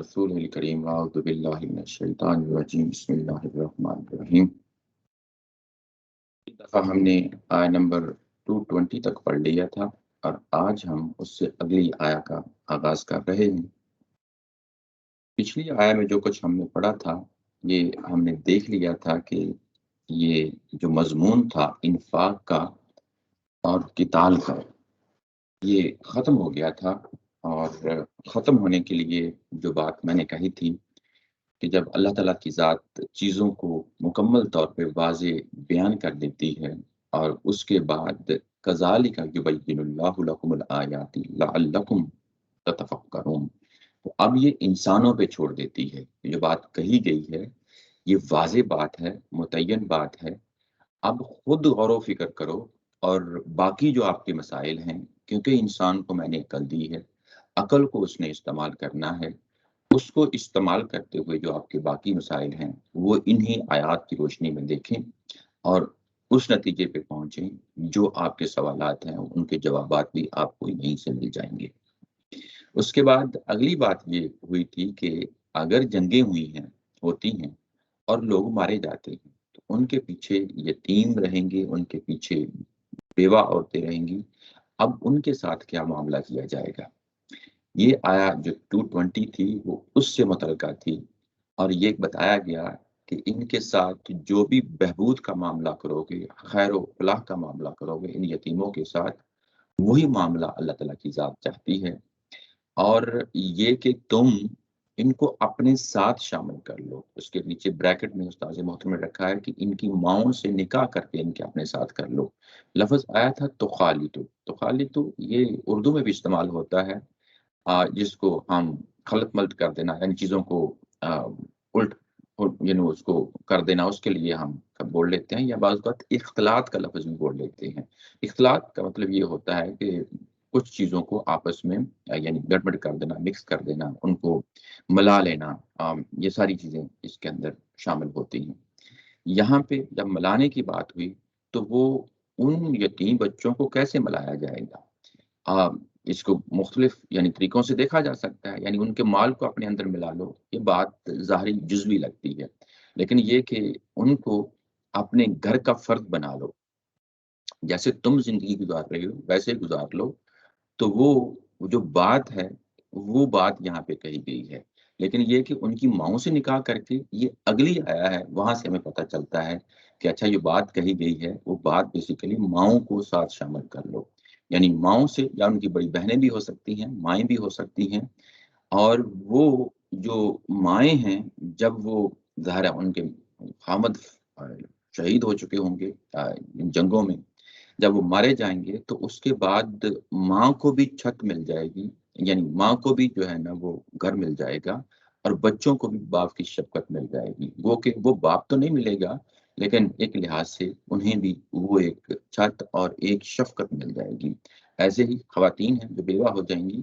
رسول الکریم اعوذ باللہ من الشیطان الرجیم بسم اللہ الرحمن الرحیم۔ اس دفعہ ہم نے آیا نمبر 220 تک پڑھ لیا تھا اور آج ہم اس سے اگلی آیا کا آغاز کر رہے ہیں۔ پچھلی آیا میں جو کچھ ہم نے پڑھا تھا یہ ہم نے دیکھ لیا تھا کہ یہ جو مضمون تھا انفاق کا اور قتال کا یہ ختم ہو گیا تھا، اور ختم ہونے کے لیے جو بات میں نے کہی تھی کہ جب اللہ تعالیٰ کی ذات چیزوں کو مکمل طور پہ واضح بیان کر دیتی ہے اور اس کے بعد کذالک یبین اللہ لکم الآیات لعلکم تتفکرون، تو اب یہ انسانوں پہ چھوڑ دیتی ہے۔ جو بات کہی گئی ہے یہ واضح بات ہے، متعین بات ہے، اب خود غور و فکر کرو اور باقی جو آپ کے مسائل ہیں، کیونکہ انسان کو میں نے عقل دی ہے، عقل کو اس نے استعمال کرنا ہے، اس کو استعمال کرتے ہوئے جو آپ کے باقی مسائل ہیں وہ انہی آیات کی روشنی میں دیکھیں اور اس نتیجے پہ پہنچیں جو آپ کے سوالات ہیں ان کے جوابات بھی آپ کو یہیں سے مل جائیں گے۔ اس کے بعد اگلی بات یہ ہوئی تھی کہ اگر جنگیں ہوتی ہیں اور لوگ مارے جاتے ہیں تو ان کے پیچھے یتیم رہیں گے، ان کے پیچھے بیوہ عورتیں رہیں گی، اب ان کے ساتھ کیا معاملہ کیا جائے گا۔ یہ آیا جو 220 تھی وہ اس سے متعلقہ تھی، اور یہ بتایا گیا کہ ان کے ساتھ جو بھی بہبود کا معاملہ کرو گے، خیر و فلاح کا معاملہ کرو گے ان یتیموں کے ساتھ، وہی معاملہ اللہ تعالیٰ کی ذات چاہتی ہے، اور یہ کہ تم ان کو اپنے ساتھ شامل کر لو۔ اس کے نیچے بریکٹ میں استاذ محترم نے رکھا ہے کہ ان کی ماؤں سے نکاح کر کے ان کے اپنے ساتھ کر لو۔ لفظ آیا تھا تخالطو، یہ اردو میں بھی استعمال ہوتا ہے، جس کو ہم خلط ملط کر دینا، یعنی چیزوں کو الٹ یعنی اس کو کر دینا، اس کے لیے ہم بول لیتے ہیں، یا بعض اوقات اختلاط کا لفظ بھی بول لیتے ہیں۔ اختلاط کا مطلب یہ ہوتا ہے کہ کچھ چیزوں کو آپس میں یعنی گڑبڑ کر دینا، مکس کر دینا، ان کو ملا لینا، یہ ساری چیزیں اس کے اندر شامل ہوتی ہیں۔ یہاں پہ جب ملانے کی بات ہوئی تو وہ ان یتیم بچوں کو کیسے ملایا جائے گا؟ اس کو مختلف یعنی طریقوں سے دیکھا جا سکتا ہے، یعنی ان کے مال کو اپنے اندر ملا لو، یہ بات ظاہری جزوی لگتی ہے، لیکن یہ کہ ان کو اپنے گھر کا فرد بنا لو، جیسے تم زندگی گزار رہے ہو ویسے گزار لو، تو وہ جو بات ہے وہ بات یہاں پہ کہی گئی ہے۔ لیکن یہ کہ ان کی ماؤں سے نکاح کر کے یہ اگلی آیا ہے، وہاں سے ہمیں پتہ چلتا ہے کہ اچھا یہ بات کہی گئی ہے، وہ بات بیسیکلی ماؤں کو ساتھ شامل کر لو، یعنی ماؤں سے، یا ان کی بڑی بہنیں بھی ہو سکتی ہیں، مائیں بھی ہو سکتی ہیں، اور وہ جو مائیں ہیں جب وہ ظاہر ہے ان کے خامد شہید ہو چکے ہوں گے جنگوں میں، جب وہ مارے جائیں گے تو اس کے بعد ماں کو بھی چھت مل جائے گی، یعنی ماں کو بھی جو ہے نا وہ گھر مل جائے گا، اور بچوں کو بھی باپ کی شفقت مل جائے گی۔ وہ کہ وہ باپ تو نہیں ملے گا، لیکن ایک لحاظ سے انہیں بھی وہ ایک چھت اور ایک شفقت مل جائے گی۔ ایسے ہی خواتین ہیں جو بیوہ ہو جائیں گی،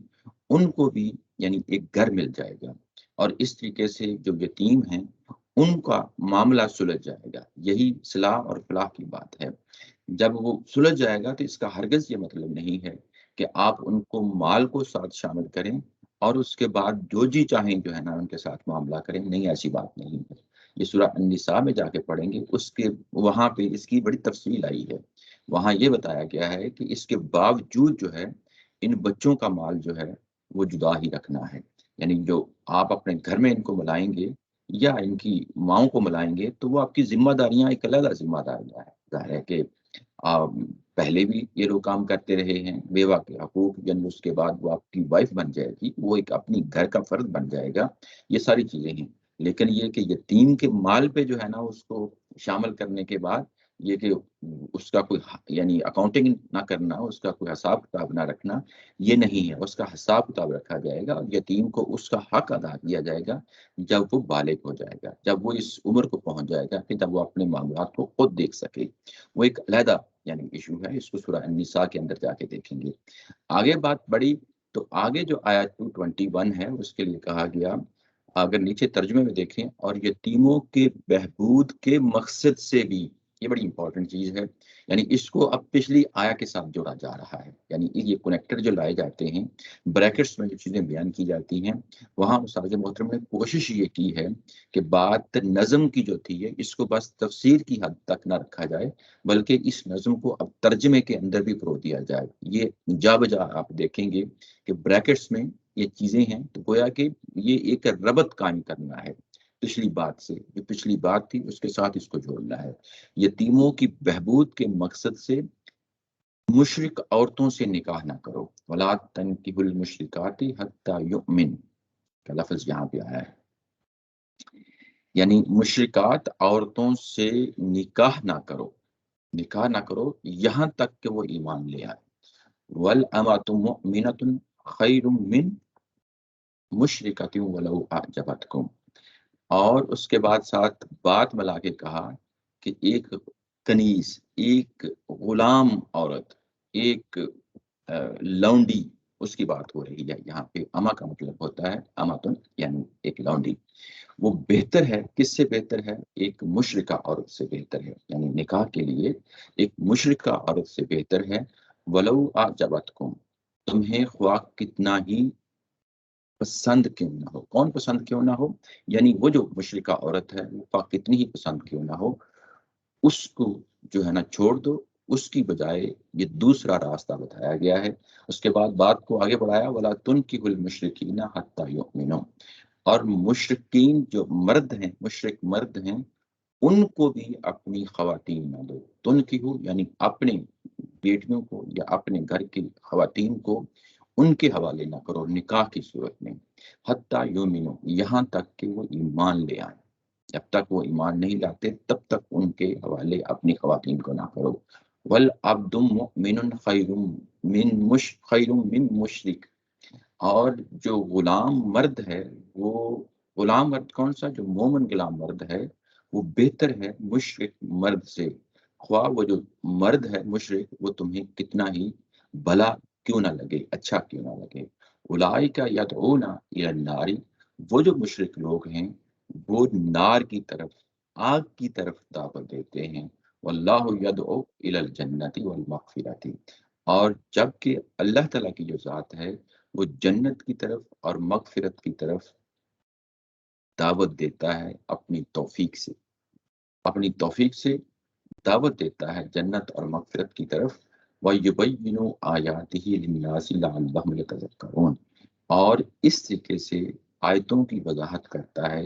ان کو بھی یعنی ایک گھر مل جائے گا، اور اس طریقے سے جو یتیم ہیں ان کا معاملہ سلجھ جائے گا۔ یہی صلاح اور فلاح کی بات ہے۔ جب وہ سلجھ جائے گا تو اس کا ہرگز یہ مطلب نہیں ہے کہ آپ ان کو مال کو ساتھ شامل کریں اور اس کے بعد جو جی چاہیں جو ہے نا ان کے ساتھ معاملہ کریں، نہیں، ایسی بات نہیں ہے۔ یہ سورہ النساء میں جا کے پڑھیں گے، اس کے وہاں پہ اس کی بڑی تفصیل آئی ہے۔ وہاں یہ بتایا گیا ہے کہ اس کے باوجود جو ہے ان بچوں کا مال جو ہے وہ جدا ہی رکھنا ہے، یعنی جو آپ اپنے گھر میں ان کو ملائیں گے یا ان کی ماؤں کو ملائیں گے تو وہ آپ کی ذمہ داریاں ایک علیحدہ ذمہ داریاں ہیں۔ ظاہر ہے کہ پہلے بھی یہ لوگ کام کرتے رہے ہیں، بیوہ کے حقوق، یعنی اس کے بعد وہ آپ کی وائف بن جائے گی، وہ ایک اپنی گھر کا فرد بن جائے گا، یہ ساری چیزیں ہیں۔ لیکن یہ کہ یتیم کے مال پہ جو ہے نا اس کو شامل کرنے کے بعد یہ کہ اس کا کوئی یعنی اکاؤنٹنگ نہ کرنا، اس کا کوئی حساب کتاب نہ رکھنا، یہ نہیں ہے۔ اس کا حساب کتاب رکھا جائے گا اور یتیم کو اس کا حق ادا کیا جائے گا جب وہ بالغ ہو جائے گا، جب وہ اس عمر کو پہنچ جائے گا کہ جب وہ اپنے معاملات کو خود دیکھ سکے۔ وہ ایک علیحدہ یعنی ایشو ہے، اس کو سورہ النساء کے اندر جا کے دیکھیں گے۔ آگے بات بڑی تو آگے جو آیت 221 ہے اس کے لیے کہا گیا، اگر نیچے ترجمے میں دیکھیں، اور یتیموں کے بہبود کے مقصد سے بھی یہ بڑی امپورٹنٹ چیز ہے، یعنی اس کو اب پچھلی آیا کے ساتھ جوڑا جا رہا ہے، یعنی یہ کنیکٹر جو لائے جاتے ہیں، بریکٹس میں جو چیزیں بیان کی جاتی ہیں، وہاں استاد محترم نے کوشش یہ کی ہے کہ بات نظم کی جو تھی ہے اس کو بس تفسیر کی حد تک نہ رکھا جائے، بلکہ اس نظم کو اب ترجمے کے اندر بھی پرو دیا جائے۔ یہ جا بجا آپ دیکھیں گے کہ بریکٹس میں یہ چیزیں ہیں، تو گویا کہ یہ ایک ربط قائم کرنا ہے پچھلی بات سے، جو پچھلی بات تھی اس کے ساتھ اس کو جوڑنا ہے۔ یتیموں کی بہبود کے مقصد سے مشرک عورتوں سے نکاح نہ کرو، ولا تنکحوا المشرکات حتی یؤمن کا لفظ یہاں پہ آیا ہے، یعنی مشرکات عورتوں سے نکاح نہ کرو، نکاح نہ کرو یہاں تک کہ وہ ایمان لے آئے۔ والامۃ مؤمنۃ خیر من مشرکۃ ولو اعجبتکم، اور اس کے بعد ساتھ بات ملا کے کہا کہ ایک کنیز، ایک غلام عورت، ایک لونڈی، اس کی بات ہو رہی ہے یہاں پہ۔ اما کا مطلب ہوتا ہے اماتن، یعنی ایک لونڈی، وہ بہتر ہے، کس سے بہتر ہے؟ ایک مشرکہ عورت سے بہتر ہے، یعنی نکاح کے لیے ایک مشرکہ عورت سے بہتر ہے۔ ولو اعجبتکم، تمہیں خواہ کتنا ہی پسند کیوں نہ ہو۔ کون پسند کیوں نہ ہو؟ یعنی وہ جو مشرکہ عورت ہے وہ خواہ کتنی ہی پسند کیوں نہ ہو، اس کو جو ہے نا چھوڑ دو، اس کی بجائے یہ دوسرا راستہ بتایا گیا ہے۔ اس کے بعد بات کو آگے بڑھایا، ولا تنکحوا المشرکین حتی یؤمنوا، اور مشرکین جو مرد ہیں، مشرک مرد ہیں، ان کو بھی اپنی خواتین نہ دو۔ تنکحوا یعنی اپنے بیٹیوں کو یا اپنے گھر کی خواتین کو ان کے حوالے نہ کرو نکاح کی صورت میں، حتی یؤمنوا، یہاں تک کہ وہ ایمان لے آئیں۔ جب تک وہ ایمان نہیں لاتے تب تک ان کے حوالے اپنی خواتین کو نہ کرو۔ والعبد مؤمن خیر من مشرک، اور جو غلام مرد ہے، وہ غلام مرد کون سا؟ جو مومن غلام مرد ہے وہ بہتر ہے مشرک مرد سے، خواہ وہ جو مرد ہے مشرک وہ تمہیں کتنا ہی بھلا کیوں نہ لگے، اچھا کیوں نہ لگے۔ اولئک یدعون الی النار، وہ جو مشرک لوگ ہیں وہ نار کی طرف، آگ کی طرف دعوت دیتے ہیں۔ واللہ یدعو الی الجنت والمغفرۃ، اور جبکہ اللہ تعالیٰ کی جو ذات ہے وہ جنت کی طرف اور مغفرت کی طرف دعوت دیتا ہے اپنی توفیق سے، اپنی توفیق سے دعوت دیتا ہے جنت اور مغفرت کی طرف۔ وَيُبَيِّنُ آیَاتِهِ لِلنَّاسِ لَعَلَّهُمْ يَتَذَكَّرُونَ، اور اس طریقے سے آیتوں کی وضاحت کرتا ہے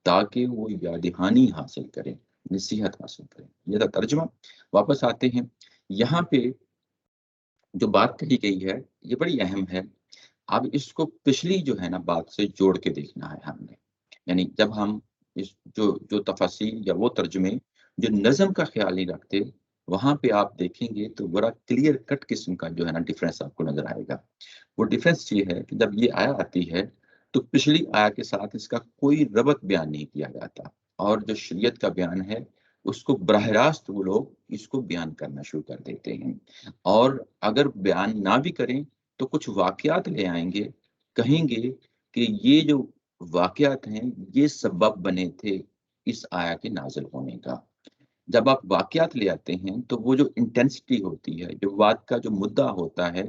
تاکہ وہ یاد دہانی حاصل کریں، نصیحت حاصل کریں۔ یہ تھا ترجمہ۔ واپس آتے ہیں یہاں پہ جو بات کہی گئی ہے یہ بڑی اہم ہے۔ اب اس کو پچھلی جو ہے نا بات سے جوڑ کے دیکھنا ہے ہم نے، یعنی جب ہم اس جو تفاسیر یا وہ ترجمے جو نظم کا خیال نہیں رکھتے، وہاں پہ آپ دیکھیں گے تو بڑا کلیئر کٹ قسم کا جو ہے نا ڈیفرنس آپ کو نظر آئے گا۔ وہ ڈیفرنس یہ ہے کہ جب یہ آیا آتی ہے تو پچھلی آیا کے ساتھ اس کا کوئی ربط بیان نہیں کیا جاتا، اور جو شریعت کا بیان ہے اس کو براہ راست وہ لوگ اس کو بیان کرنا شروع کر دیتے ہیں، اور اگر بیان نہ بھی کریں تو کچھ واقعات لے آئیں گے، کہیں گے کہ یہ جو واقعات ہیں یہ سبب بنے تھے اس آیا کے نازل ہونے کا۔ جب آپ واقعات لے آتے ہیں تو وہ جو انٹینسٹی ہوتی ہے، جو بات کا جو مدعا ہوتا ہے،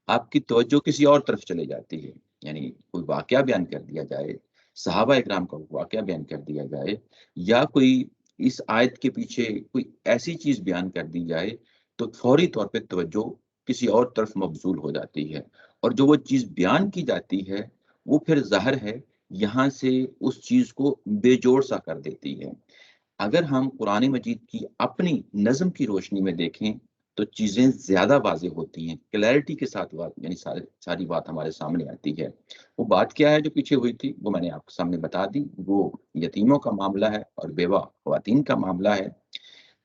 آپ کی توجہ کسی اور طرف چلے جاتی ہے۔ یعنی کوئی واقعہ بیان کر دیا جائے، صحابہ اکرام کا واقعہ بیان کر دیا جائے، یا کوئی اس آیت کے پیچھے کوئی ایسی چیز بیان کر دی جائے تو فوری طور پہ توجہ کسی اور طرف مبذول ہو جاتی ہے، اور جو وہ چیز بیان کی جاتی ہے وہ پھر ظاہر ہے یہاں سے اس چیز کو بے جوڑ سا کر دیتی ہے۔ اگر ہم قرآن مجید کی اپنی نظم کی روشنی میں دیکھیں تو چیزیں زیادہ واضح ہوتی ہیں، کلیئرٹی کے ساتھ بات، یعنی ساری بات ہمارے سامنے آتی ہے۔ وہ بات کیا ہے جو پیچھے ہوئی تھی وہ میں نے آپ کے سامنے بتا دی، وہ یتیموں کا معاملہ ہے اور بیوہ خواتین کا معاملہ ہے۔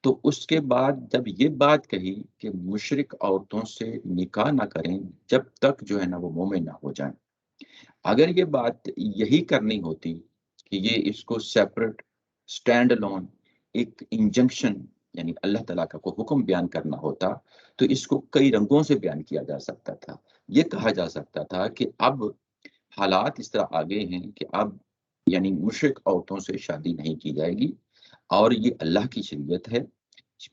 تو اس کے بعد جب یہ بات کہی کہ مشرک عورتوں سے نکاح نہ کریں جب تک جو ہے نا وہ مومن نہ ہو جائیں، اگر یہ بات یہی کرنی ہوتی کہ یہ اس کو سیپریٹ سٹینڈ لون ایک انجنکشن، یعنی اللہ تعالیٰ کا کوئی حکم بیان کرنا ہوتا تو اس کو کئی رنگوں سے بیان کیا جا سکتا تھا۔ یہ کہا جا سکتا تھا کہ اب حالات اس طرح آگے ہیں کہ اب یعنی مشرک عورتوں سے شادی نہیں کی جائے گی، اور یہ اللہ کی شریعت ہے،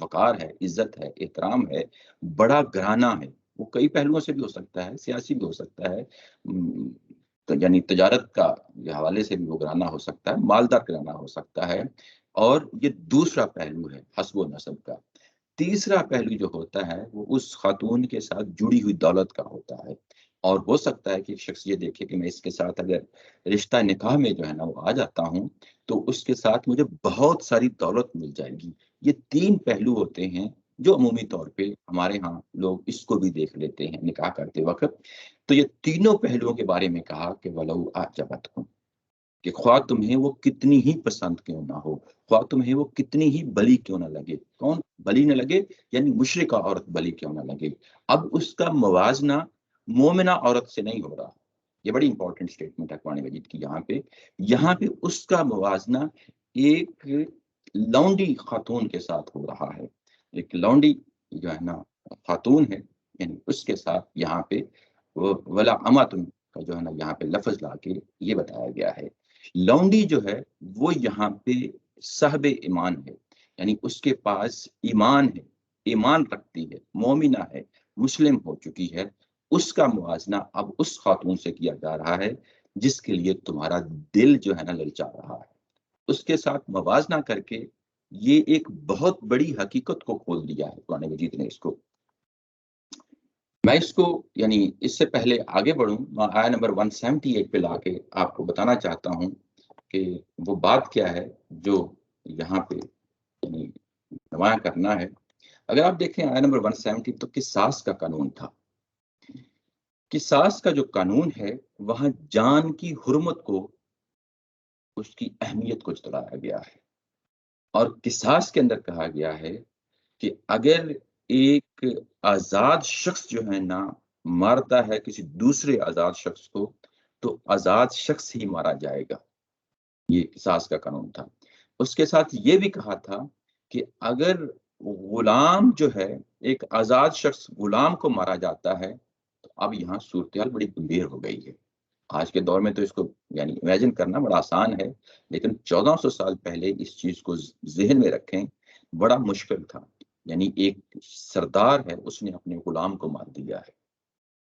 وقار ہے، عزت ہے، احترام ہے، بڑا گھرانہ ہے. وہ کئی پہلوؤں سے بھی ہو سکتا ہے، سیاسی بھی ہو سکتا ہے، تو یعنی تجارت کا حوالے سے بھی وہ گھرانہ ہو سکتا ہے، مالدار گھرانہ ہو سکتا ہے. اور یہ دوسرا پہلو ہے حسب و نسب کا. تیسرا پہلو جو ہوتا ہے وہ اس خاتون کے ساتھ جڑی ہوئی دولت کا ہوتا ہے. اور ہو سکتا ہے کہ ایک شخص یہ دیکھے کہ میں اس کے ساتھ اگر رشتہ نکاح میں جو ہے نا وہ آ جاتا ہوں تو اس کے ساتھ مجھے بہت ساری دولت مل جائے گی. یہ تین پہلو ہوتے ہیں جو عمومی طور پہ ہمارے ہاں لوگ اس کو بھی دیکھ لیتے ہیں نکاح کرتے وقت. تو یہ تینوں پہلوؤں کے بارے میں کہا کہ وَلَوْ أَعْجَبَتْكُمْ، کہ خواہ تمہیں وہ کتنی ہی پسند کیوں نہ ہو، خواہ تمہیں وہ کتنی ہی بلی کیوں نہ لگے. کون بلی نہ لگے؟ یعنی مشرکہ عورت بلی کیوں نہ لگے. اب اس کا موازنہ مومنہ عورت سے نہیں ہو رہا. یہ بڑی امپورٹنٹ سٹیٹمنٹ ہے قرآن مجید کی. یہاں پہ اس کا موازنہ ایک لونڈی خاتون کے ساتھ ہو رہا ہے. ایک لونڈی جو ہے نا خاتون ہے، یعنی اس کے ساتھ یہاں پہ ولا اماتن کا جو ہے نا یہاں پہ لفظ لا کے یہ بتایا گیا ہے. لونڈی جو ہے وہ یہاں پہ صاحب ایمان ہے، یعنی اس کے پاس ایمان ہے، ایمان رکھتی ہے، مومنہ ہے، مسلم ہو چکی ہے. اس کا موازنہ اب اس خاتون سے کیا جا رہا ہے جس کے لیے تمہارا دل جو ہے نا للچا رہا ہے. اس کے ساتھ موازنہ کر کے یہ ایک بہت بڑی حقیقت کو کھول دیا ہے قرآن مجید نے اس کو. میں اس کو یعنی اس سے پہلے آگے بڑھوں، آیا نمبر 178 پہ لا کے آپ کو بتانا چاہتا ہوں کہ وہ بات کیا ہے جو یہاں پہ یعنی نمایاں کرنا ہے. اگر آپ دیکھیں آیا نمبر 170 تو قصاص کا قانون تھا. قصاص کا جو قانون ہے وہاں جان کی حرمت کو، اس کی اہمیت کو جتلایا گیا ہے. اور قصاص کے اندر کہا گیا ہے کہ اگر ایک آزاد شخص جو ہے نا مارتا ہے کسی دوسرے آزاد شخص کو تو آزاد شخص ہی مارا جائے گا. یہ قصاص کا قانون تھا. اس کے ساتھ یہ بھی کہا تھا کہ اگر غلام جو ہے، ایک آزاد شخص غلام کو مارا جاتا ہے تو اب یہاں صورتحال بڑی گمبھیر ہو گئی ہے. آج کے دور میں تو اس کو یعنی امیجن کرنا بڑا آسان ہے، لیکن 1400 سال پہلے اس چیز کو ذہن میں رکھیں، بڑا مشکل تھا. یعنی ایک سردار ہے، اس نے اپنے غلام کو مار دیا ہے.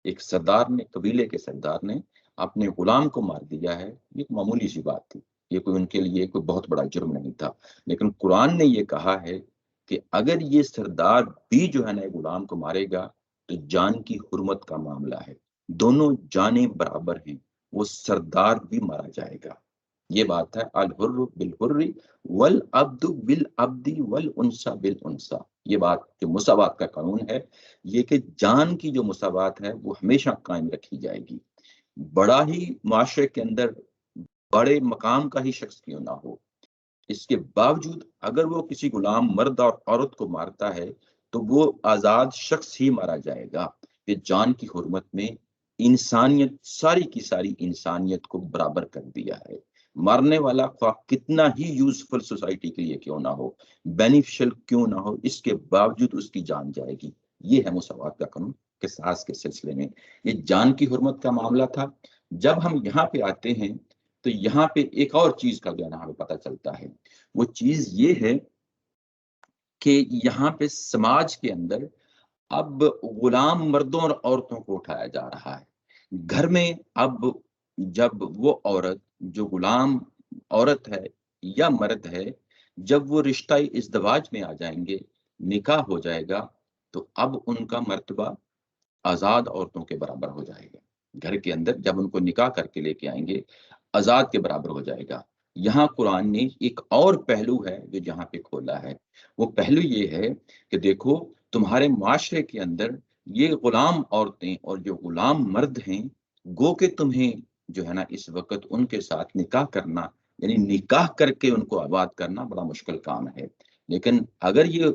ایک سردار نے، قبیلے کے سردار نے اپنے غلام کو مار دیا ہے. یہ معمولی سی بات تھی، یہ کوئی ان کے لیے کوئی بہت بڑا جرم نہیں تھا. لیکن قرآن نے یہ کہا ہے کہ اگر یہ سردار بھی جو ہے نا غلام کو مارے گا تو جان کی حرمت کا معاملہ ہے، دونوں جانیں برابر ہیں، وہ سردار بھی مارا جائے گا. یہ بات ہے الحر بالحر والعبد بالعبد والانثى بالانثى. یہ بات جو مساوات کا قانون ہے، یہ کہ جان کی جو مساوات ہے وہ ہمیشہ قائم رکھی جائے گی. بڑا ہی معاشرے کے اندر بڑے مقام کا ہی شخص کیوں نہ ہو، اس کے باوجود اگر وہ کسی غلام مرد اور عورت کو مارتا ہے تو وہ آزاد شخص ہی مارا جائے گا. یہ جان کی حرمت میں انسانیت، ساری کی ساری انسانیت کو برابر کر دیا ہے. مارنے والا خواہ کتنا ہی یوزفل سوسائٹی کے لیے کیوں نہ ہو، بینیفیشل کیوں نہ ہو، اس کے باوجود اس کی جان جائے گی. یہ ہے مساوات کا قانون قصاص کے سلسلے میں. یہ جان کی حرمت کا معاملہ تھا. جب ہم یہاں پہ آتے ہیں تو یہاں پہ ایک اور چیز کا جو ہے نا ہمیں پتہ چلتا ہے. وہ چیز یہ ہے کہ یہاں پہ سماج کے اندر اب غلام مردوں اور عورتوں کو اٹھایا جا رہا ہے. گھر میں اب جب وہ عورت جو غلام عورت ہے یا مرد ہے، جب وہ رشتہ ازدواج میں آ جائیں گے، نکاح ہو جائے گا، تو اب ان کا مرتبہ آزاد عورتوں کے برابر ہو جائے گا. گھر کے اندر جب ان کو نکاح کر کے لے کے آئیں گے، آزاد کے برابر ہو جائے گا. یہاں قرآن نے ایک اور پہلو ہے جو جہاں پہ کھولا ہے. وہ پہلو یہ ہے کہ دیکھو تمہارے معاشرے کے اندر یہ غلام عورتیں اور جو غلام مرد ہیں، گو کہ تمہیں جو ہے نا اس وقت ان کے ساتھ نکاح کرنا، یعنی نکاح کر کے ان کو آباد کرنا بڑا مشکل کام ہے. لیکن اگر یہ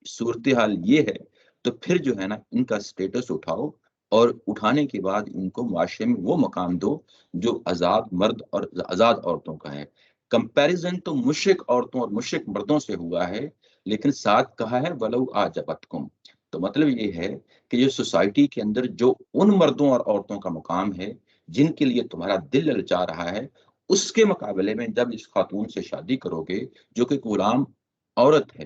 صورتحال یہ ہے تو پھر جو ہے نا ان کا سٹیٹس اٹھاؤ، اور اٹھانے کے بعد ان کو معاشرے میں وہ مقام دو جو آزاد مرد اور آزاد عورتوں کا ہے. کمپیریزن تو مشرک عورتوں اور مشرک مردوں سے ہوا ہے، لیکن ساتھ کہا ہے ولو اعجبتکم. تو مطلب یہ ہے کہ یہ سوسائٹی کے اندر جو ان مردوں اور عورتوں کا مقام ہے جن کے لیے تمہارا دل للچا رہا ہے، اس کے مقابلے میں جب اس خاتون سے شادی کرو گے جو کہ غلام عورت ہے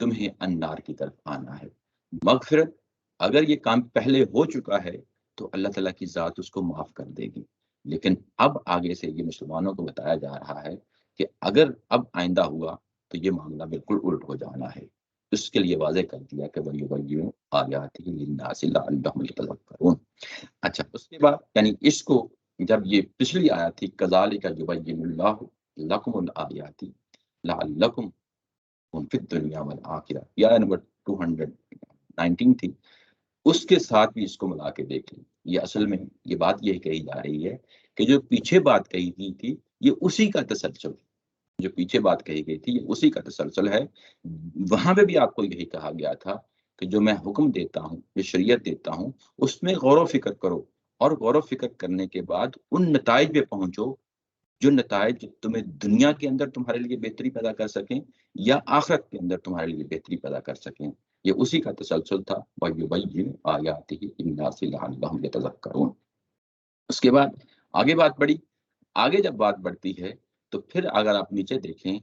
تمہیں انار کی طرف آنا ہے۔ مغفرت، اگر یہ کام پہلے ہو چکا ہے تو اللہ تعالیٰ کی ذات اس کو معاف کر دے گی، لیکن اب آگے سے یہ مسلمانوں کو بتایا جا رہا ہے کہ اگر اب آئندہ ہوا تو یہ معاملہ بالکل الٹ ہو جانا ہے۔ اس کے لیے واضح کر دیا کہ وَيُبَيِّنُ آیَاتِهِ لِلنَّاسِ لَعَلَّهُمْ يَتَذَکَّرُونَ۔ اچھا، اس کے بعد یعنی اس کو جب یہ پچھلی آیت تھی کَذَلِکَ يُبَيِّنُ اللَّهُ لَكُمُ الْآیَاتِ لَعَلَّكُمْ فی الدنیا والآخرہ، یہ آیت نمبر 219 تھی، اس کے ساتھ بھی اس کو ملا کے دیکھ لیں۔ یہ اصل میں یہ بات یہ کہی جا رہی ہے کہ جو پیچھے بات کہی گئی تھی یہ اسی کا تسلسل، جو پیچھے بات کہی گئی تھی یہ اسی کا تسلسل ہے۔ وہاں پہ بھی آپ کو یہی کہا گیا تھا کہ جو میں حکم دیتا ہوں، جو شریعت دیتا ہوں، اس میں غور و فکر کرو، اور غور و فکر کرنے کے بعد ان نتائج پہ پہنچو جو نتائج تمہیں دنیا کے اندر تمہارے لیے بہتری پیدا کر سکیں یا آخرت کے اندر تمہارے لیے بہتری پیدا کر سکیں۔ یہ اسی کا تسلسل تھا، وَيُبَيِّنُ آیَاتِهِ لِلنَّاسِ لَعَلَّهُمْ يَتَذَکَّرُونَ۔ اس کے بعد آگے بات بڑھی، آگے جب بات بڑھتی ہے تو پھر اگر آپ نیچے دیکھیں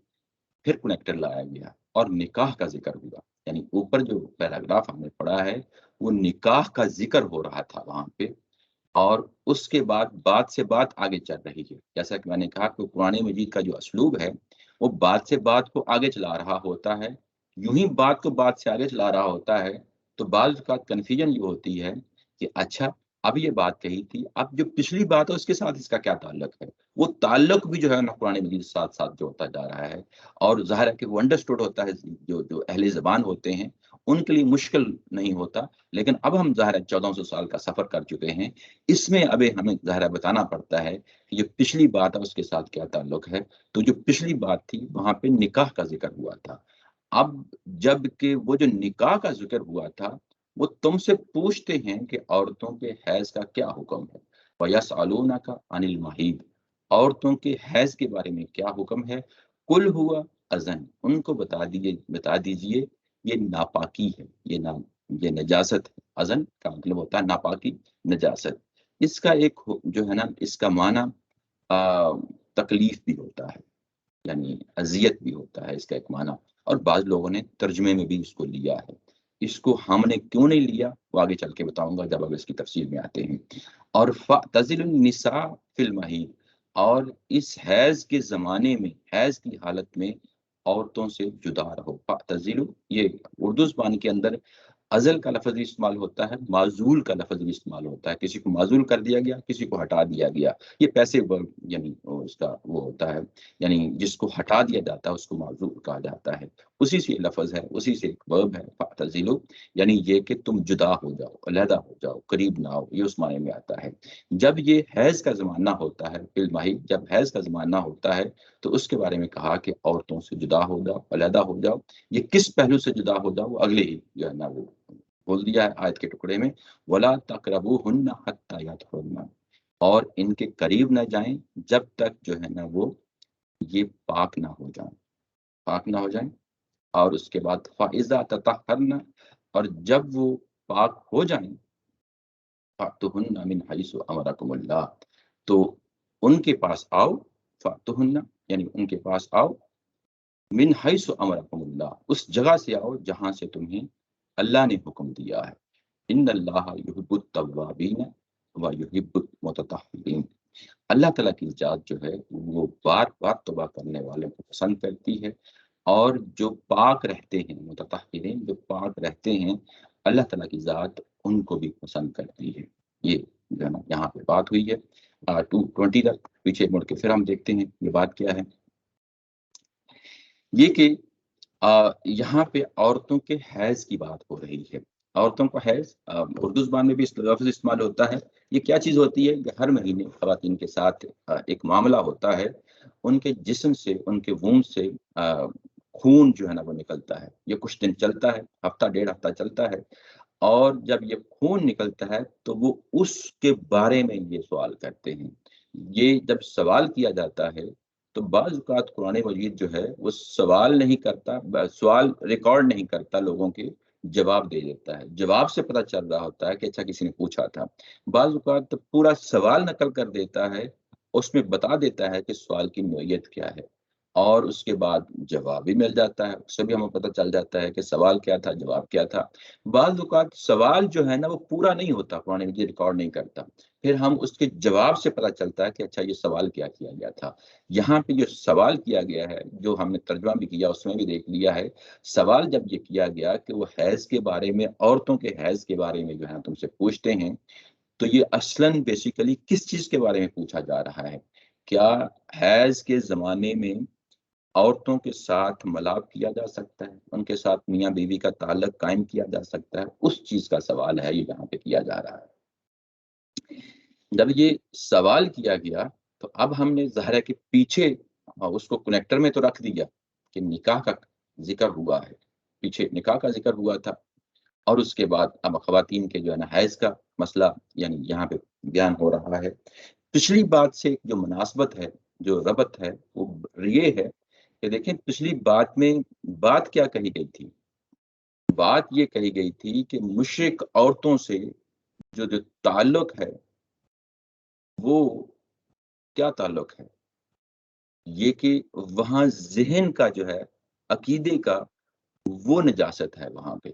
پھر کنیکٹر لایا گیا اور نکاح کا ذکر ہوا، یعنی اوپر جو پیراگراف ہم نے پڑھا ہے وہ نکاح کا ذکر ہو رہا تھا وہاں پہ، اور اس کے بعد بات سے بات آگے چل رہی ہے۔ جیسا کہ میں نے کہا کہ قرآن مجید کا جو اسلوب ہے وہ بات سے بات کو آگے چلا رہا ہوتا ہے، یوں ہی بات کو بات سے آگے چلا رہا ہوتا ہے تو بعض اوقات کنفیوژن یہ ہوتی ہے کہ اچھا اب یہ بات کہی تھی، اب جو پچھلی بات ہے اس کے ساتھ اس کا کیا تعلق ہے؟ وہ تعلق بھی جو ہے نا قرآن مجید کے ساتھ ساتھ جو ہوتا جا رہا ہے، اور ظاہر ہے کہ وہ انڈرسٹوڈ ہوتا ہے، جو اہل زبان ہوتے ہیں ان کے لیے مشکل نہیں ہوتا، لیکن اب ہم ظاہر ہے 1400 سال کا سفر کر چکے ہیں، اس میں اب ہمیں ظاہر بتانا پڑتا ہے کہ جو پچھلی بات ہے اس کے ساتھ کیا تعلق ہے۔ تو جو پچھلی بات تھی وہاں پہ نکاح کا ذکر ہوا تھا، اب جب کہ وہ جو نکاح کا ذکر ہوا تھا وہ تم سے پوچھتے ہیں کہ عورتوں کے حیض کا کیا حکم ہے، وَيَسْأَلُونَكَ عَنِ الْمَحِيضِ، عورتوں کے حیض کے بارے میں کیا حکم ہے، قُلْ هُوَ اذن، ان کو بتا دیجئے یہ ناپاکی ہے، یہ نجاست ہے۔ اذن کا مطلب ہوتا ہے ناپاکی، نجاست۔ اس کا ایک جو ہے نا اس کا معنی تکلیف بھی ہوتا ہے، یعنی اذیت بھی ہوتا ہے اس کا ایک معنی، اور بعض لوگوں نے ترجمے میں بھی اس کو لیا ہے۔ اس کو ہم نے کیوں نہیں لیا وہ آگے چل کے بتاؤں گا جب اب اس کی تفصیل میں آتے ہیں۔ اور فَاعْتَزِلُوا النِّسَاءَ فِي الْمَحِيضِ، اور اس حیض کے زمانے میں، حیض کی حالت میں عورتوں سے جدا رہو۔ فَاعْتَزِلُوا، یہ اردو زبان کے اندر عزل کا لفظ بھی استعمال ہوتا ہے، معزول کا لفظ بھی استعمال ہوتا ہے، کسی کو معزول کر دیا گیا، کسی کو ہٹا دیا گیا، یہ پیسے یعنی اس کا وہ ہوتا ہے، یعنی جس کو ہٹا دیا جاتا ہے اس کو معزول کہا جاتا ہے، اسی سے لفظ ہے، اسی سے ایک ورب ہے فَاعْتَزِلُوا، یعنی یہ کہ تم جدا ہو جاؤ، علیحدہ ہو جاؤ، قریب نہ ہو، یہ اس معنی میں آتا ہے۔ جب یہ حیض کا زمانہ ہوتا ہے، فی المحیض، جب حیض کا زمانہ ہوتا ہے تو اس کے بارے میں کہا کہ عورتوں سے جدا ہو جاؤ، علیحدہ ہو جاؤ۔ یہ کس پہلو سے جدا ہو جاؤ وہ اگلے ہی جو ہے نا وہ بول دیا ہے آیت کے ٹکڑے میں، وَلَا تَقْرَبُوهُنَّ حَتَّى يَطْهُرْنَ، اور ان کے قریب نہ جائیں جب تک جو ہے نا وہ یہ پاک نہ ہو جائیں، پاک نہ ہو جائیں۔ اور اس کے بعد فَإِذَا تَطَهَّرْنَ، اور جب وہ پاک ہو جائیں، فَأْتُوهُنَّ مِنْ حَيْثُ أَمَرَكُمُ اللَّهُ، تو ان کے پاس آؤ، فَأْتُوهُنَّ یعنی ان کے پاس آؤ، من حیث امرکم اللہ، اس جگہ سے آؤ جہاں سے تمہیں اللہ نے حکم دیا ہے۔ ان اللہ یحب التوابین و یحب المتطہرین، اللہ تعالیٰ کی ذات جو ہے وہ بار بار توبہ کرنے والوں کو پسند کرتی ہے، اور جو پاک رہتے ہیں، متطہرین جو پاک رہتے ہیں، اللہ تعالیٰ کی ذات ان کو بھی پسند کرتی ہے۔ یہ جو ہے نا یہاں پہ بات ہوئی ہے 220 تک۔ پیچھے مڑ کے پھر ہم دیکھتے ہیں یہ بات کیا ہے، یہ کہ یہاں پہ عورتوں کے حیض کی بات ہو رہی ہے۔ عورتوں کا حیض اردو زبان میں بھی اس لفظ استعمال ہوتا ہے۔ یہ کیا چیز ہوتی ہے کہ ہر مہینے خواتین کے ساتھ ایک معاملہ ہوتا ہے، ان کے جسم سے، ان کے وومب سے خون جو ہے نا وہ نکلتا ہے، یہ کچھ دن چلتا ہے، ہفتہ ڈیڑھ ہفتہ چلتا ہے، اور جب یہ خون نکلتا ہے تو وہ اس کے بارے میں یہ سوال کرتے ہیں۔ یہ جب سوال کیا جاتا ہے تو بعض اوقات قرآن مجید جو ہے وہ سوال نہیں کرتا، سوال ریکارڈ نہیں کرتا، لوگوں کے جواب دے دیتا ہے، جواب سے پتہ چل رہا ہوتا ہے کہ اچھا کسی نے پوچھا تھا۔ بعض اوقات تو پورا سوال نقل کر دیتا ہے، اس میں بتا دیتا ہے کہ سوال کی نوعیت کیا ہے، اور اس کے بعد جواب بھی مل جاتا ہے، اس سے بھی ہمیں پتہ چل جاتا ہے کہ سوال کیا تھا، جواب کیا تھا۔ بعض اوقات سوال جو ہے نا وہ پورا نہیں ہوتا، قرآن مجید ریکارڈ نہیں کرتا، پھر ہم اس کے جواب سے پتہ چلتا ہے کہ اچھا یہ سوال کیا کیا گیا تھا۔ یہاں پہ جو سوال کیا گیا ہے، جو ہم نے ترجمہ بھی کیا، اس میں بھی دیکھ لیا ہے، سوال جب یہ کیا گیا کہ وہ حیض کے بارے میں، عورتوں کے حیض کے بارے میں جو ہے تم سے پوچھتے ہیں، تو یہ اصلاً بیسیکلی کس چیز کے بارے میں پوچھا جا رہا ہے؟ کیا حیض کے زمانے میں عورتوں کے ساتھ ملاپ کیا جا سکتا ہے، ان کے ساتھ میاں بیوی کا تعلق قائم کیا جا سکتا ہے؟ اس چیز کا سوال ہے یہ یہاں پہ کیا جا رہا ہے۔ جب یہ سوال کیا گیا تو اب ہم نے ظاہر ہے کہ پیچھے اس کو کنیکٹر میں تو رکھ دیا کہ نکاح کا ذکر ہوا ہے، پیچھے نکاح کا ذکر ہوا تھا، اور اس کے بعد اب خواتین کے جو ہے نا حیض کا مسئلہ یعنی یہاں پہ بیان ہو رہا ہے۔ پچھلی بات سے جو مناسبت ہے، جو ربط ہے، وہ یہ ہے کہ دیکھیں پچھلی بات میں بات کیا کہی گئی تھی؟ بات یہ کہی گئی تھی کہ مشرک عورتوں سے جو تعلق ہے وہ کیا تعلق ہے؟ یہ کہ وہاں ذہن کا جو ہے، عقیدے کا، وہ نجاست ہے وہاں پہ،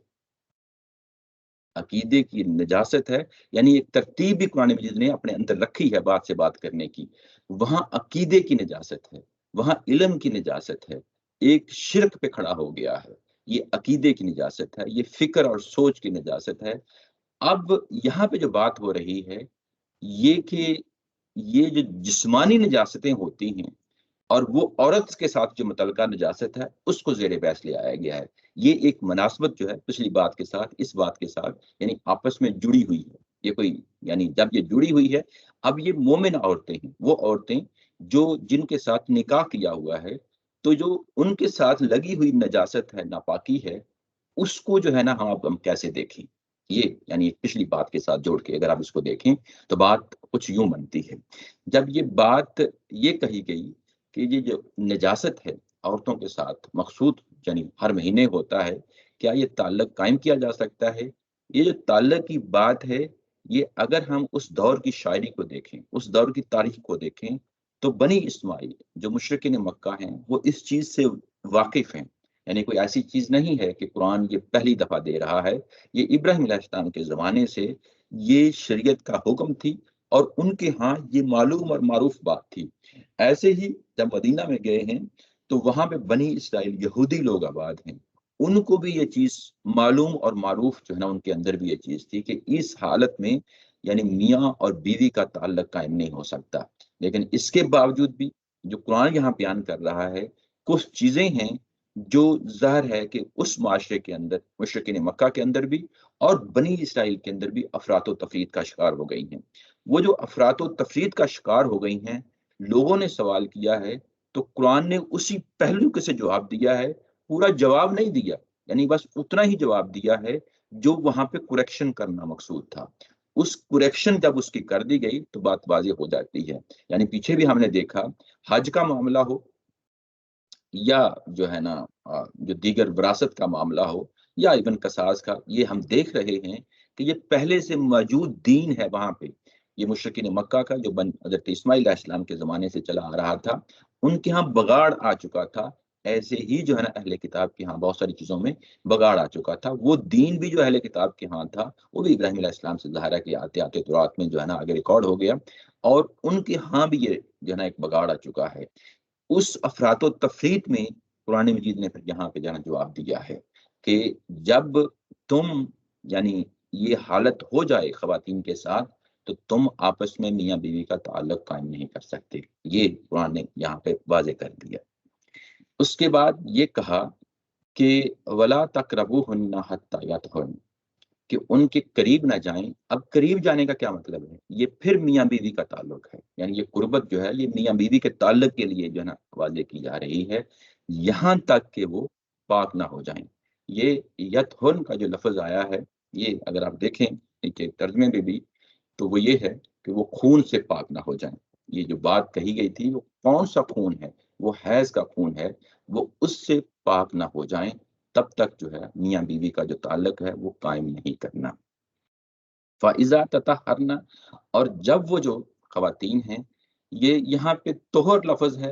عقیدے کی نجاست ہے، یعنی ایک ترتیب بھی قرآن مجید نے اپنے اندر رکھی ہے بات سے بات کرنے کی۔ وہاں عقیدے کی نجاست ہے، وہاں علم کی نجاست ہے، ایک شرک پہ کھڑا ہو گیا ہے، یہ عقیدے کی نجاست ہے، یہ فکر اور سوچ کی نجاست ہے۔ اب یہاں پہ جو بات ہو رہی ہے یہ کہ یہ جو جسمانی نجاستیں ہوتی ہیں اور وہ عورت کے ساتھ جو متعلقہ نجاست ہے اس کو زیر بحث لے آیا گیا ہے۔ یہ ایک مناسبت جو ہے پچھلی بات کے ساتھ اس بات کے ساتھ یعنی آپس میں جڑی ہوئی ہے، یہ کوئی یعنی جب یہ جڑی ہوئی ہے، اب یہ مومن عورتیں ہیں، وہ عورتیں جو جن کے ساتھ نکاح کیا ہوا ہے، تو جو ان کے ساتھ لگی ہوئی نجاست ہے، ناپاکی ہے، اس کو جو ہے نا ہم کیسے دیکھیں؟ یہ یعنی پچھلی بات کے ساتھ جوڑ کے اگر آپ اس کو دیکھیں تو بات کچھ یوں بنتی ہے۔ جب یہ بات یہ کہی گئی کہ یہ جو نجاست ہے عورتوں کے ساتھ مقصود یعنی ہر مہینے ہوتا ہے، کیا یہ تعلق قائم کیا جا سکتا ہے؟ یہ جو تعلق کی بات ہے، یہ اگر ہم اس دور کی شاعری کو دیکھیں، اس دور کی تاریخ کو دیکھیں، تو بنی اسماعیل جو مشرکین مکہ ہیں وہ اس چیز سے واقف ہیں، یعنی کوئی ایسی چیز نہیں ہے کہ قرآن یہ پہلی دفعہ دے رہا ہے، یہ ابراہیم علیہ السلام کے زمانے سے یہ شریعت کا حکم تھی اور ان کے ہاں یہ معلوم اور معروف بات تھی۔ ایسے ہی جب مدینہ میں گئے ہیں تو وہاں پہ بنی اسرائیل یہودی لوگ آباد ہیں، ان کو بھی یہ چیز معلوم اور معروف جو ہے نا، ان کے اندر بھی یہ چیز تھی کہ اس حالت میں یعنی میاں اور بیوی کا تعلق قائم نہیں ہو سکتا۔ لیکن اس کے باوجود بھی جو قرآن یہاں بیان کر رہا ہے، کچھ چیزیں ہیں جو ظاہر ہے کہ اس معاشرے کے اندر، مشرکین مکہ کے اندر بھی اور بنی اسرائیل کے اندر بھی افراط و تفرید کا شکار ہو گئی ہیں۔ وہ جو افراط و تفرید کا شکار ہو گئی ہیں، لوگوں نے سوال کیا ہے تو قرآن نے اسی پہلو کے سے جواب دیا ہے، پورا جواب نہیں دیا، یعنی بس اتنا ہی جواب دیا ہے جو وہاں پہ کریکشن کرنا مقصود تھا۔ اس کریکشن جب اس کی کر دی گئی تو بات واضح ہو جاتی ہے۔ یعنی پیچھے بھی ہم نے دیکھا حج کا معاملہ ہو یا جو ہے نا جو دیگر وراثت کا معاملہ ہو یا ابن قصاص کا، یہ ہم دیکھ رہے ہیں کہ یہ پہلے سے موجود دین ہے وہاں پہ، یہ مشرکین مکہ کا جو حضرت اسماعیل علیہ السلام کے زمانے سے چلا آ رہا تھا، ان کے ہاں بگاڑ آ چکا تھا، ایسے ہی جو ہے نا اہل کتاب کے ہاں بہت ساری چیزوں میں بگاڑ آ چکا تھا۔ وہ دین بھی جو اہل کتاب کے ہاں تھا وہ بھی ابراہیم علیہ السلام سے ظاہر ہے کہ آتے آتے تورات میں جو ہے نا آگے ریکارڈ ہو گیا، اور ان کے ہاں بھی یہ جو ہے نا ایک بگاڑ آ چکا ہے۔ اس افراط و تفریط میں قرآن مجید نے پھر یہاں پہ جانا جواب دیا ہے کہ جب تم یعنی یہ حالت ہو جائے خواتین کے ساتھ تو تم آپس میں میاں بیوی کا تعلق قائم نہیں کر سکتے، یہ قرآن نے یہاں پہ واضح کر دیا۔ اس کے بعد یہ کہا کہ ولا تقربوہن حتی یطہرن، کہ ان کے قریب نہ جائیں۔ اب قریب جانے کا کیا مطلب ہے؟ یہ پھر میاں بیوی کا تعلق ہے، یعنی یہ قربت جو ہے یہ میاں بیوی کے تعلق کے لیے جو ہے نا واضح کی جا رہی ہے، یہاں تک کہ وہ پاک نہ ہو جائیں۔ یہ یطہرن کا جو لفظ آیا ہے، یہ اگر آپ دیکھیں نیچے ترجمے میں بھی تو وہ یہ ہے کہ وہ خون سے پاک نہ ہو جائیں۔ یہ جو بات کہی گئی تھی وہ کون سا خون ہے؟ وہ حیض کا خون ہے، وہ اس سے پاک نہ ہو جائیں، تب تک جو ہے میاں بیوی کا جو تعلق ہے وہ قائم نہیں کرنا۔ فَإِذَا تَطَهَّرْنَ، اور جب وہ جو خواتین ہیں، یہ یہاں پہ طہر لفظ ہے،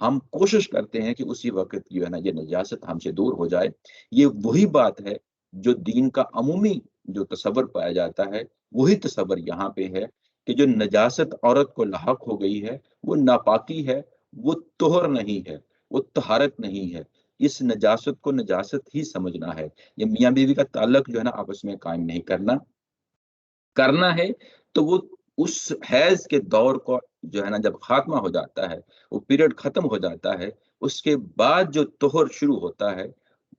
ہم کوشش کرتے ہیں کہ اسی وقت جو ہے نا یہ نجاست ہم سے دور ہو جائے۔ یہ وہی بات ہے جو دین کا عمومی جو تصور پایا جاتا ہے، وہی تصور یہاں پہ ہے کہ جو نجاست عورت کو لاحق ہو گئی ہے وہ ناپاکی ہے، وہ طہر نہیں ہے، وہ طہارت نہیں ہے۔ اس نجاست کو نجاست ہی سمجھنا ہے۔ یہ میاں بیوی کا تعلق جو ہے نا آپس میں قائم نہیں کرنا ہے تو وہ اس حیض کے دور کو جو ہے نا جب خاتمہ ہو جاتا ہے، وہ پیریڈ ختم ہو جاتا ہے، اس کے بعد جو طہر شروع ہوتا ہے،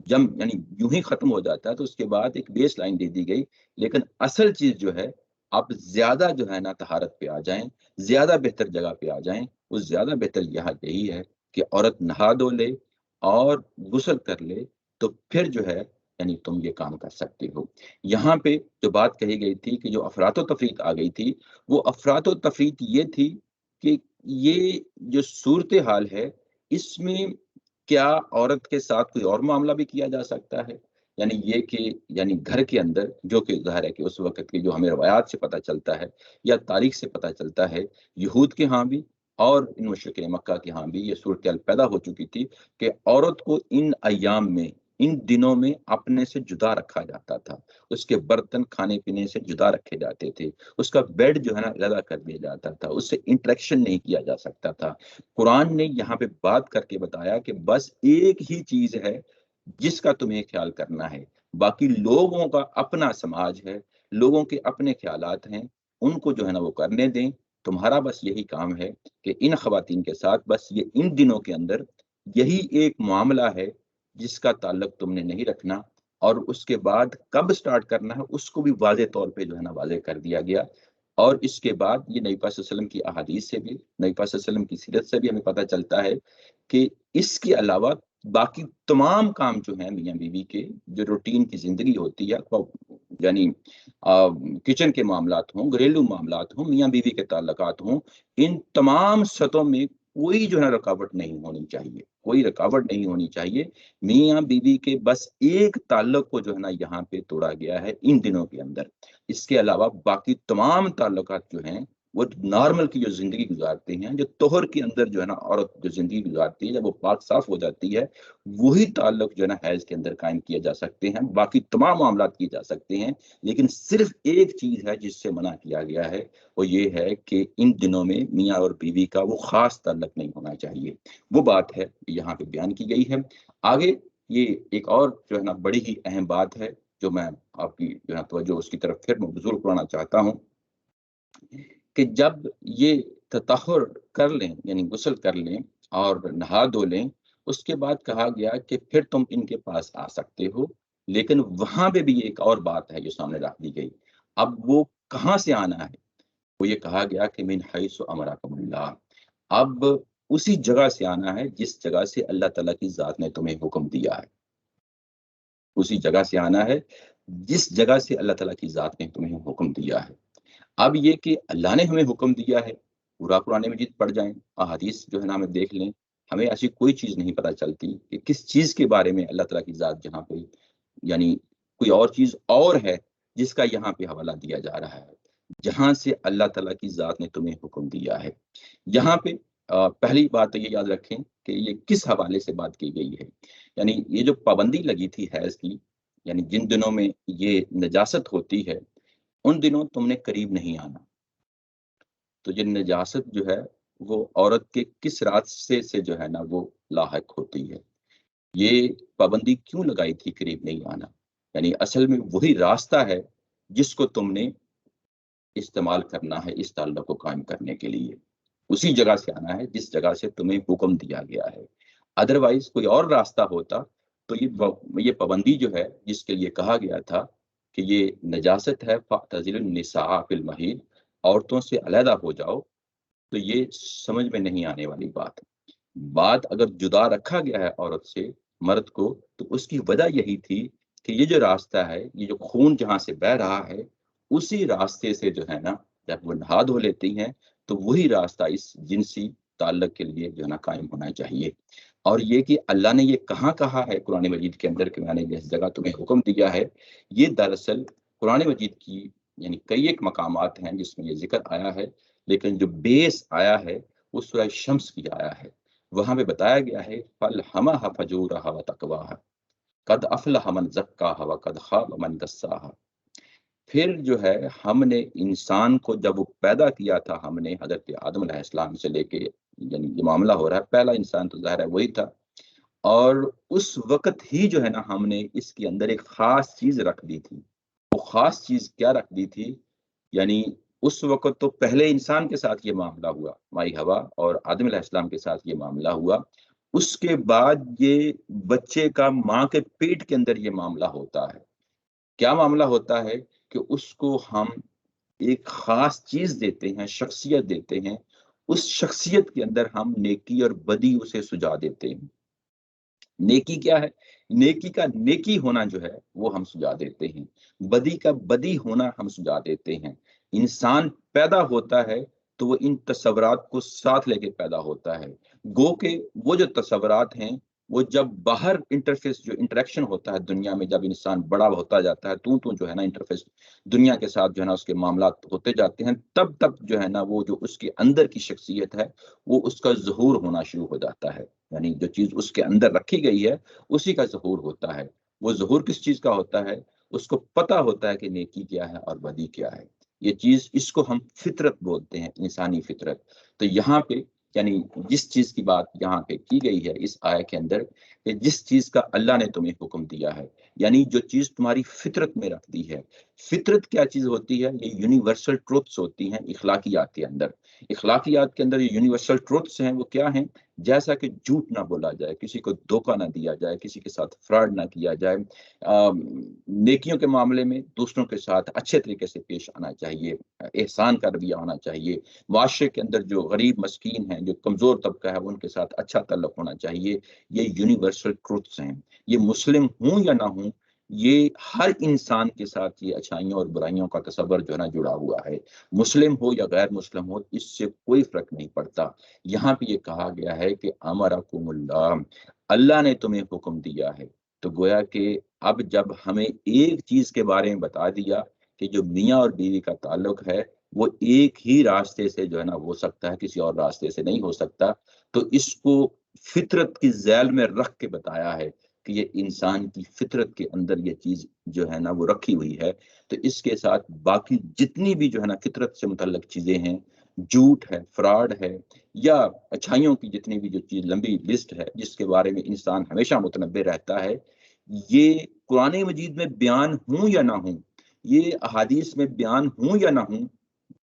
جب یعنی یوں ہی ختم ہو جاتا ہے تو اس کے بعد ایک بیس لائن دے دی گئی، لیکن اصل چیز جو ہے آپ زیادہ جو ہے نا طہارت پہ آ جائیں، زیادہ بہتر جگہ پہ آ جائیں۔ وہ زیادہ بہتر یہاں یہی ہے کہ عورت نہا دھو لے اور غسل کر لے، تو پھر جو ہے یعنی تم یہ کام کر سکتے ہو۔ یہاں پہ جو بات کہی گئی تھی کہ جو افراط و تفریط آ گئی تھی، وہ افراط و تفریط یہ تھی کہ یہ جو صورتحال ہے اس میں کیا عورت کے ساتھ کوئی اور معاملہ بھی کیا جا سکتا ہے؟ یعنی یہ کہ یعنی گھر کے اندر، جو کہ ظاہر ہے کہ اس وقت کی جو ہمیں روایات سے پتہ چلتا ہے یا تاریخ سے پتہ چلتا ہے، یہود کے ہاں بھی اور ان مشرکین مکہ کے ہاں بھی یہ صورتحال پیدا ہو چکی تھی کہ عورت کو ان ایام میں، ان دنوں میں اپنے سے جدا رکھا جاتا تھا، اس کے برتن کھانے پینے سے جدا رکھے جاتے تھے، اس کا بیڈ جو ہے نا علیحدہ کر دیا جاتا تھا، اس سے انٹریکشن نہیں کیا جا سکتا تھا۔ قرآن نے یہاں پہ بات کر کے بتایا کہ بس ایک ہی چیز ہے جس کا تمہیں خیال کرنا ہے، باقی لوگوں کا اپنا سماج ہے، لوگوں کے اپنے خیالات ہیں، ان کو جو ہے نا وہ کرنے دیں۔ تمہارا بس یہی کام ہے کہ ان خواتین کے ساتھ بس یہ ان دنوں کے اندر یہی ایک معاملہ ہے جس کا تعلق تم نے نہیں رکھنا، اور اس کے بعد کب سٹارٹ کرنا ہے اس کو بھی واضح طور پہ جو ہے نا واضح کر دیا گیا۔ اور اس کے بعد یہ نبی پاک صلی اللہ علیہ وسلم کی احادیث سے بھی، نبی پاک صلی اللہ علیہ وسلم کی سیرت سے بھی ہمیں پتہ چلتا ہے کہ اس کے علاوہ باقی تمام کام جو ہیں میاں بیوی کے، جو روٹین کی زندگی ہوتی ہے، یعنی کچن کے معاملات ہوں، گھریلو معاملات ہوں، میاں بیوی کے تعلقات ہوں، ان تمام سطحوں میں کوئی جو ہے رکاوٹ نہیں ہونی چاہیے، کوئی رکاوٹ نہیں ہونی چاہیے۔ میاں بیوی کے بس ایک تعلق کو جو ہے نا یہاں پہ توڑا گیا ہے ان دنوں کے اندر۔ اس کے علاوہ باقی تمام تعلقات جو ہیں وہ نارمل کی جو زندگی گزارتے ہیں، جو طہر کے اندر جو ہے نا عورت جو زندگی گزارتی ہے، جب وہ پاک صاف ہو جاتی ہے، وہی تعلق جو ہے نا حیض کے اندر قائم کیے جا سکتے ہیں، باقی تمام معاملات کیے جا سکتے ہیں۔ لیکن صرف ایک چیز ہے جس سے منع کیا گیا ہے، وہ یہ ہے کہ ان دنوں میں میاں اور بیوی کا وہ خاص تعلق نہیں ہونا چاہیے۔ وہ بات ہے یہاں پہ بیان کی گئی ہے۔ آگے یہ ایک اور جو ہے نا بڑی ہی اہم بات ہے جو میں آپ کی جو ہے توجہ اس کی طرف پھر مبذول کرانا چاہتا ہوں کہ جب یہ تطہر کر لیں، یعنی غسل کر لیں اور نہا دھو لیں، اس کے بعد کہا گیا کہ پھر تم ان کے پاس آ سکتے ہو۔ لیکن وہاں پہ بھی ایک اور بات ہے جو سامنے رکھ دی گئی۔ اب وہ کہاں سے آنا ہے؟ وہ یہ کہا گیا کہ من حیث امرکم اللہ، اب اسی جگہ سے آنا ہے جس جگہ سے اللہ تعالیٰ کی ذات نے تمہیں حکم دیا ہے، اسی جگہ سے آنا ہے جس جگہ سے اللہ تعالیٰ کی ذات نے تمہیں حکم دیا ہے۔ اب یہ کہ اللہ نے ہمیں حکم دیا ہے، پورا قرآن مجید پڑھ جائیں، احادیث جو ہے نا ہمیں دیکھ لیں، ہمیں ایسی کوئی چیز نہیں پتہ چلتی کہ کس چیز کے بارے میں اللہ تعالیٰ کی ذات جہاں پہ یعنی کوئی اور چیز اور ہے جس کا یہاں پہ حوالہ دیا جا رہا ہے، جہاں سے اللہ تعالیٰ کی ذات نے تمہیں حکم دیا ہے۔ یہاں پہ پہلی بات تو یہ یاد رکھیں کہ یہ کس حوالے سے بات کی گئی ہے۔ یعنی یہ جو پابندی لگی تھی حیض کی، یعنی جن دنوں میں یہ نجاست ہوتی ہے ان دنوں تم نے قریب نہیں آنا۔ تو یہ نجاست جو ہے وہ عورت کے کس راستے سے جو ہے نا وہ لاحق ہوتی ہے، یہ پابندی کیوں لگائی تھی قریب نہیں آنا؟ یعنی اصل میں وہی راستہ ہے جس کو تم نے استعمال کرنا ہے اس تعلق کو قائم کرنے کے لیے، اسی جگہ سے آنا ہے جس جگہ سے تمہیں حکم دیا گیا ہے۔ ادروائز کوئی اور راستہ ہوتا تو یہ پابندی جو ہے جس کے لیے کہا گیا تھا کہ یہ نجاست ہے، فاعتزلوا النساء فی المحیض، عورتوں سے علیحدہ ہو جاؤ، تو یہ سمجھ میں نہیں آنے والی بات اگر جدا رکھا گیا ہے عورت سے مرد کو، تو اس کی وجہ یہی تھی کہ یہ جو راستہ ہے، یہ جو خون جہاں سے بہ رہا ہے، اسی راستے سے جو ہے نا جب وہ نہا دھو لیتی ہیں تو وہی راستہ اس جنسی تعلق کے لیے جو ہے نا قائم ہونا چاہیے۔ اور یہ کہ اللہ نے یہ کہاں کہا ہے قرآن مجید کے اندر کہ میں نے جس جگہ تمہیں حکم دیا ہے، یہ دراصل قرآن مجید کی یعنی کئی ایک مقامات ہیں جس میں یہ ذکر آیا ہے، لیکن جو بیس آیا ہے وہ سورہ شمس کی آیا ہے۔ وہاں پہ بتایا گیا ہے فَالْهَمَهَا فَجُورَهَا وَتَقْوَاهَا قَدْ أَفْلَحَ مَنْ زَكَّاهَا وَقَدْ خَابَ مَنْ دَسَّاهَا۔ پھر جو ہے ہم نے انسان کو جب وہ پیدا کیا تھا، ہم نے حضرت آدم علیہ السلام سے لے کے، یعنی یہ معاملہ ہو رہا ہے، پہلا انسان تو ظاہر ہے وہی تھا، اور اس وقت ہی جو ہے نا ہم نے اس کے اندر ایک خاص چیز رکھ دی تھی۔ وہ خاص چیز کیا رکھ دی تھی؟ یعنی اس وقت تو پہلے انسان کے ساتھ یہ معاملہ ہوا، مائی ہوا اور آدم علیہ السلام کے ساتھ یہ معاملہ ہوا، اس کے بعد یہ بچے کا ماں کے پیٹ کے اندر یہ معاملہ ہوتا ہے۔ کیا معاملہ ہوتا ہے کہ اس کو ہم ایک خاص چیز دیتے ہیں، شخصیت دیتے ہیں، اس شخصیت کے اندر ہم نیکی اور بدی اسے سجا دیتے ہیں۔ نیکی کیا ہے؟ نیکی کا نیکی ہونا جو ہے وہ ہم سجا دیتے ہیں، بدی کا بدی ہونا ہم سجا دیتے ہیں۔ انسان پیدا ہوتا ہے تو وہ ان تصورات کو ساتھ لے کے پیدا ہوتا ہے، گو کہ وہ جو تصورات ہیں وہ جب باہر انٹرفیس جو انٹریکشن ہوتا ہے دنیا میں، جب انسان بڑا ہوتا جاتا ہے تو جو ہے نا انٹرفیس دنیا کے ساتھ جو ہے نا اس کے معاملات ہوتے جاتے ہیں، تب تک جو ہے نا وہ جو اس کے اندر کی شخصیت ہے وہ اس کا ظہور ہونا شروع ہو جاتا ہے۔ یعنی جو چیز اس کے اندر رکھی گئی ہے اسی کا ظہور ہوتا ہے۔ وہ ظہور کس چیز کا ہوتا ہے؟ اس کو پتا ہوتا ہے کہ نیکی کیا ہے اور بدی کیا ہے۔ یہ چیز، اس کو ہم فطرت بولتے ہیں، انسانی فطرت۔ تو یہاں پہ یعنی جس چیز کی بات یہاں پہ کی گئی ہے اس آیت کے اندر، کہ جس چیز کا اللہ نے تمہیں حکم دیا ہے، یعنی جو چیز تمہاری فطرت میں رکھ دی ہے۔ فطرت کیا چیز ہوتی ہے؟ یہ یونیورسل ٹروتھس ہوتی ہیں اخلاقیات کے اندر۔ اخلاقیات کے اندر یہ یونیورسل ٹروتھس ہیں، وہ کیا ہیں؟ جیسا کہ جھوٹ نہ بولا جائے، کسی کو دھوکہ نہ دیا جائے، کسی کے ساتھ فراڈ نہ کیا جائے، نیکیوں کے معاملے میں دوسروں کے ساتھ اچھے طریقے سے پیش آنا چاہیے، احسان کا رویہ ہونا چاہیے، معاشرے کے اندر جو غریب مسکین ہیں، جو کمزور طبقہ ہے، ان کے ساتھ اچھا تعلق ہونا چاہیے۔ یہ یونیورسل ٹروتھس ہیں، یہ مسلم ہوں یا نہ ہوں، یہ ہر انسان کے ساتھ یہ اچھائیوں اور برائیوں کا تصور جو ہے نا جڑا ہوا ہے، مسلم ہو یا غیر مسلم ہو، اس سے کوئی فرق نہیں پڑتا۔ یہاں پہ یہ کہا گیا ہے کہ امرکم اللہ، اللہ نے تمہیں حکم دیا ہے۔ تو گویا کہ اب جب ہمیں ایک چیز کے بارے میں بتا دیا کہ جو میاں اور بیوی کا تعلق ہے وہ ایک ہی راستے سے جو ہے نا ہو سکتا ہے، کسی اور راستے سے نہیں ہو سکتا، تو اس کو فطرت کی ذیل میں رکھ کے بتایا ہے کہ یہ انسان کی فطرت کے اندر یہ چیز جو ہے نا وہ رکھی ہوئی ہے۔ تو اس کے ساتھ باقی جتنی بھی جو ہے نا فطرت سے متعلق چیزیں ہیں، جھوٹ ہے، فراڈ ہے، یا اچھائیوں کی جتنی بھی جو چیز لمبی لسٹ ہے جس کے بارے میں انسان ہمیشہ متنبع رہتا ہے، یہ قرآن مجید میں بیان ہوں یا نہ ہوں، یہ احادیث میں بیان ہوں یا نہ ہوں،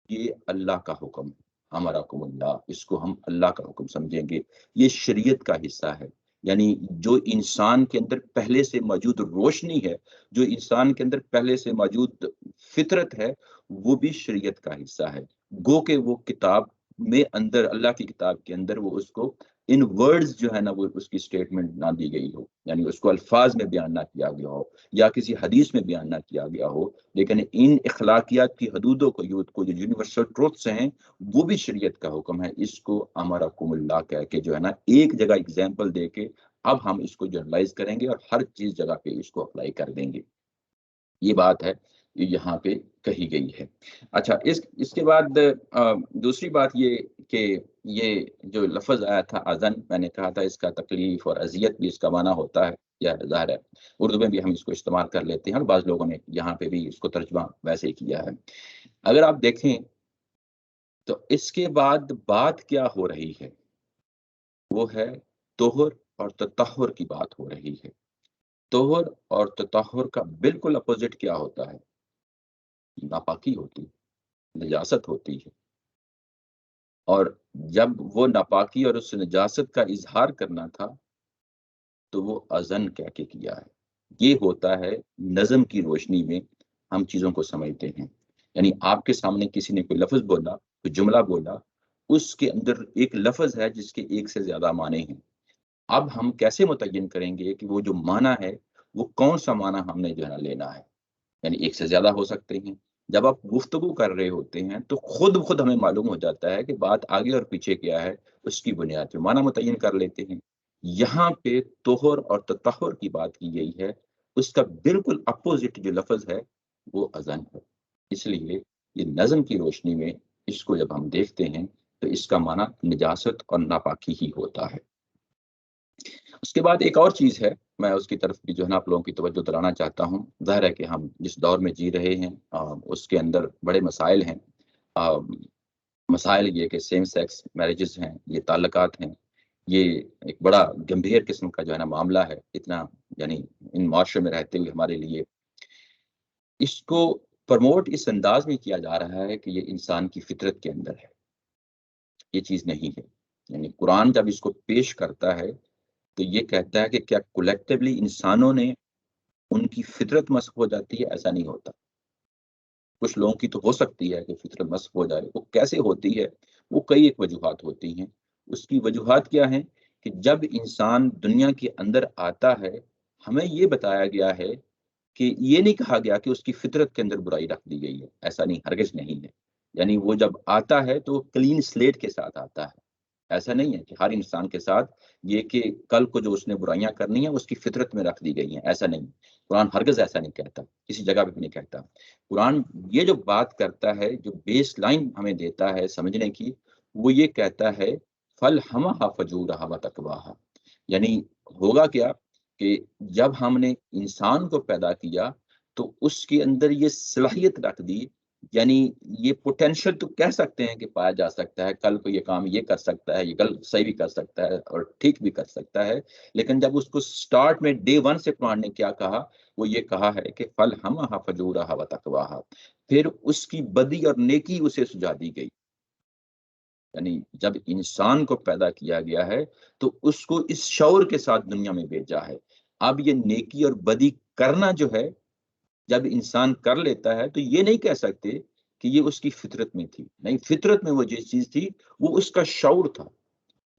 یہ اللہ کا حکم ہے۔ امرکم اللہ، اس کو ہم اللہ کا حکم سمجھیں گے، یہ شریعت کا حصہ ہے۔ یعنی جو انسان کے اندر پہلے سے موجود روشنی ہے، جو انسان کے اندر پہلے سے موجود فطرت ہے، وہ بھی شریعت کا حصہ ہے۔ گو کہ وہ کتاب میں اندر، اللہ کی کتاب کے اندر وہ اس کو ان ورڈز جو ہے نا وہ اس کی سٹیٹمنٹ نہ دی گئی ہو، یعنی اس کو الفاظ میں بیان نہ کیا گیا ہو یا کسی حدیث میں بیان نہ کیا گیا ہو، لیکن ان اخلاقیات کی حدودوں کو جو یونیورسل ٹروتھس ہیں وہ بھی شریعت کا حکم ہے۔ اس کو امرکم اللہ کہہ کے جو ہے نا ایک جگہ اگزامپل دے کے اب ہم اس کو جنرلائز کریں گے اور ہر چیز جگہ پہ اس کو اپلائی کر دیں گے۔ یہ بات ہے یہاں پہ کہی گئی ہے۔ اچھا، اس کے بعد دوسری بات یہ کہ یہ جو لفظ آیا تھا اذن، میں نے کہا تھا اس کا تکلیف اور اذیت بھی اس کا معنی ہوتا ہے، یا ظاہر ہے اردو میں بھی ہم اس کو استعمال کر لیتے ہیں اور بعض لوگوں نے یہاں پہ بھی اس کو ترجمہ ویسے ہی کیا ہے۔ اگر آپ دیکھیں تو اس کے بعد بات کیا ہو رہی ہے، وہ ہے طہر اور تطہر کی بات ہو رہی ہے۔ طہر اور تطہر کا بالکل اپوزٹ کیا ہوتا ہے؟ ناپاکی ہوتی ہے، نجاست ہوتی ہے۔ اور جب وہ ناپاکی اور اس نجاست کا اظہار کرنا تھا تو وہ اذن کہہ کے کیا ہے۔ یہ ہوتا ہے نظم کی روشنی میں ہم چیزوں کو سمجھتے ہیں۔ یعنی آپ کے سامنے کسی نے کوئی لفظ بولا، کوئی جملہ بولا، اس کے اندر ایک لفظ ہے جس کے ایک سے زیادہ معنی ہیں۔ اب ہم کیسے متعین کریں گے کہ وہ جو معنی ہے وہ کون سا معنی ہم نے جو ہے نا لینا ہے؟ یعنی ایک سے زیادہ ہو سکتے ہیں۔ جب آپ گفتگو کر رہے ہوتے ہیں تو خود ہمیں معلوم ہو جاتا ہے کہ بات آگے اور پیچھے کیا ہے، اس کی بنیاد پہ معنی متعین کر لیتے ہیں۔ یہاں پہ طہر اور تطہر کی بات کی گئی ہے، اس کا بالکل اپوزٹ جو لفظ ہے وہ اذن ہے۔ اس لیے یہ نظم کی روشنی میں اس کو جب ہم دیکھتے ہیں تو اس کا معنی نجاست اور ناپاکی ہی ہوتا ہے۔ اس کے بعد ایک اور چیز ہے، میں اس کی طرف بھی جو ہے نا آپ لوگوں کی توجہ دلانا چاہتا ہوں۔ ظاہر ہے کہ ہم جس دور میں جی رہے ہیں اس کے اندر بڑے مسائل ہیں۔ آ، مسائل یہ کہ سیم سیکس میرجز ہیں، یہ تعلقات ہیں، یہ ایک بڑا گمبھیر قسم کا جو ہے نا معاملہ ہے، اتنا یعنی ان معاشرے میں رہتے ہوئے ہمارے لیے اس کو پروموٹ اس انداز میں کیا جا رہا ہے کہ یہ انسان کی فطرت کے اندر ہے، یہ چیز نہیں ہے۔ یعنی قرآن جب اس کو پیش کرتا ہے تو یہ کہتا ہے کہ کیا کولیکٹیولی انسانوں نے ان کی فطرت مسخ ہو جاتی ہے؟ ایسا نہیں ہوتا۔ کچھ لوگوں کی تو ہو سکتی ہے کہ فطرت مسخ ہو جائے، وہ کیسے ہوتی ہے؟ وہ کئی ایک وجوہات ہوتی ہیں۔ اس کی وجوہات کیا ہیں کہ جب انسان دنیا کے اندر آتا ہے، ہمیں یہ بتایا گیا ہے کہ یہ نہیں کہا گیا کہ اس کی فطرت کے اندر برائی رکھ دی گئی ہے، ایسا نہیں، ہرگز نہیں ہے۔ یعنی وہ جب آتا ہے تو کلین سلیٹ کے ساتھ آتا ہے۔ ایسا نہیں ہے کہ ہر انسان کے ساتھ یہ کہ کل کو جو اس نے برائیاں کرنی ہیں اس کی فطرت میں رکھ دی گئی ہیں، ایسا نہیں۔ قرآن ہرگز ایسا نہیں کہتا، کسی جگہ پہ بھی نہیں کہتا۔ قرآن یہ جو بات کرتا ہے، جو بیس لائن ہمیں دیتا ہے سمجھنے کی، وہ یہ کہتا ہے فل ہم فجورہ و تقواہا، یعنی ہوگا کیا کہ جب ہم نے انسان کو پیدا کیا تو اس کے اندر یہ صلاحیت رکھ دی، یعنی یہ پوٹینشل تو کہہ سکتے ہیں کہ پایا جا سکتا ہے، کل کو یہ کام یہ کر سکتا ہے، یہ کل صحیح بھی کر سکتا ہے اور ٹھیک بھی کر سکتا ہے۔ لیکن جب اس کو سٹارٹ میں ڈے ون سے قرآن نے کیا کہا، وہ یہ کہا ہے کہ فل ہم فجورہ و تقواہا، پھر اس کی بدی اور نیکی اسے سجا دی گئی۔ یعنی جب انسان کو پیدا کیا گیا ہے تو اس کو اس شعور کے ساتھ دنیا میں بھیجا ہے۔ اب یہ نیکی اور بدی کرنا جو ہے، جب انسان کر لیتا ہے تو یہ نہیں کہہ سکتے کہ یہ اس کی فطرت میں تھی، نہیں، فطرت میں وہ جس چیز تھی وہ اس کا شعور تھا،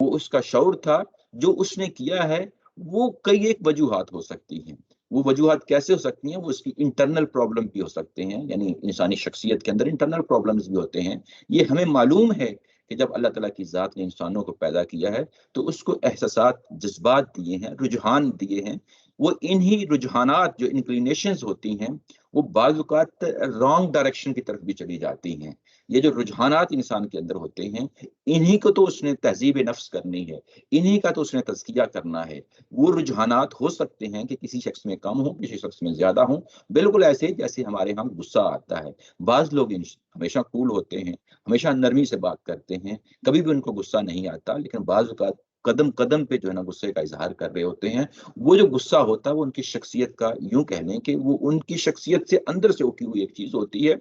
وہ اس کا شعور تھا جو اس نے کیا ہے۔ وہ کئی ایک وجوہات ہو سکتی ہیں، وہ وجوہات کیسے ہو سکتی ہیں؟ وہ اس کی انٹرنل پرابلم بھی ہو سکتے ہیں، یعنی انسانی شخصیت کے اندر انٹرنل پرابلمز بھی ہوتے ہیں۔ یہ ہمیں معلوم ہے کہ جب اللہ تعالیٰ کی ذات نے انسانوں کو پیدا کیا ہے تو اس کو احساسات، جذبات دیے ہیں، رجحان دیے ہیں۔ وہ انہی رجحانات جو انکلینیشنز ہوتی ہیں وہ بعض اوقات رانگ ڈائریکشن کی طرف بھی چلی جاتی ہیں۔ یہ جو رجحانات انسان کے اندر ہوتے ہیں، انہی کو تو اس نے تہذیب نفس کرنی ہے، انہی کا تو اس نے تزکیہ کرنا ہے۔ وہ رجحانات ہو سکتے ہیں کہ کسی شخص میں کم ہوں، کسی شخص میں زیادہ ہوں، بالکل ایسے جیسے ہمارے ہاں غصہ آتا ہے۔ بعض لوگ ہمیشہ کول ہوتے ہیں، ہمیشہ نرمی سے بات کرتے ہیں، کبھی بھی ان کو غصہ نہیں آتا، لیکن بعض اوقات قدم قدم پہ جو ہے نا غصے کا اظہار کر رہے ہوتے ہیں۔ وہ جو غصہ ہوتا ہے وہ ان کی شخصیت کا، یوں کہہ لیں کہ وہ ان کی شخصیت سے اندر سے اٹھی ہوئی ایک چیز ہوتی ہے،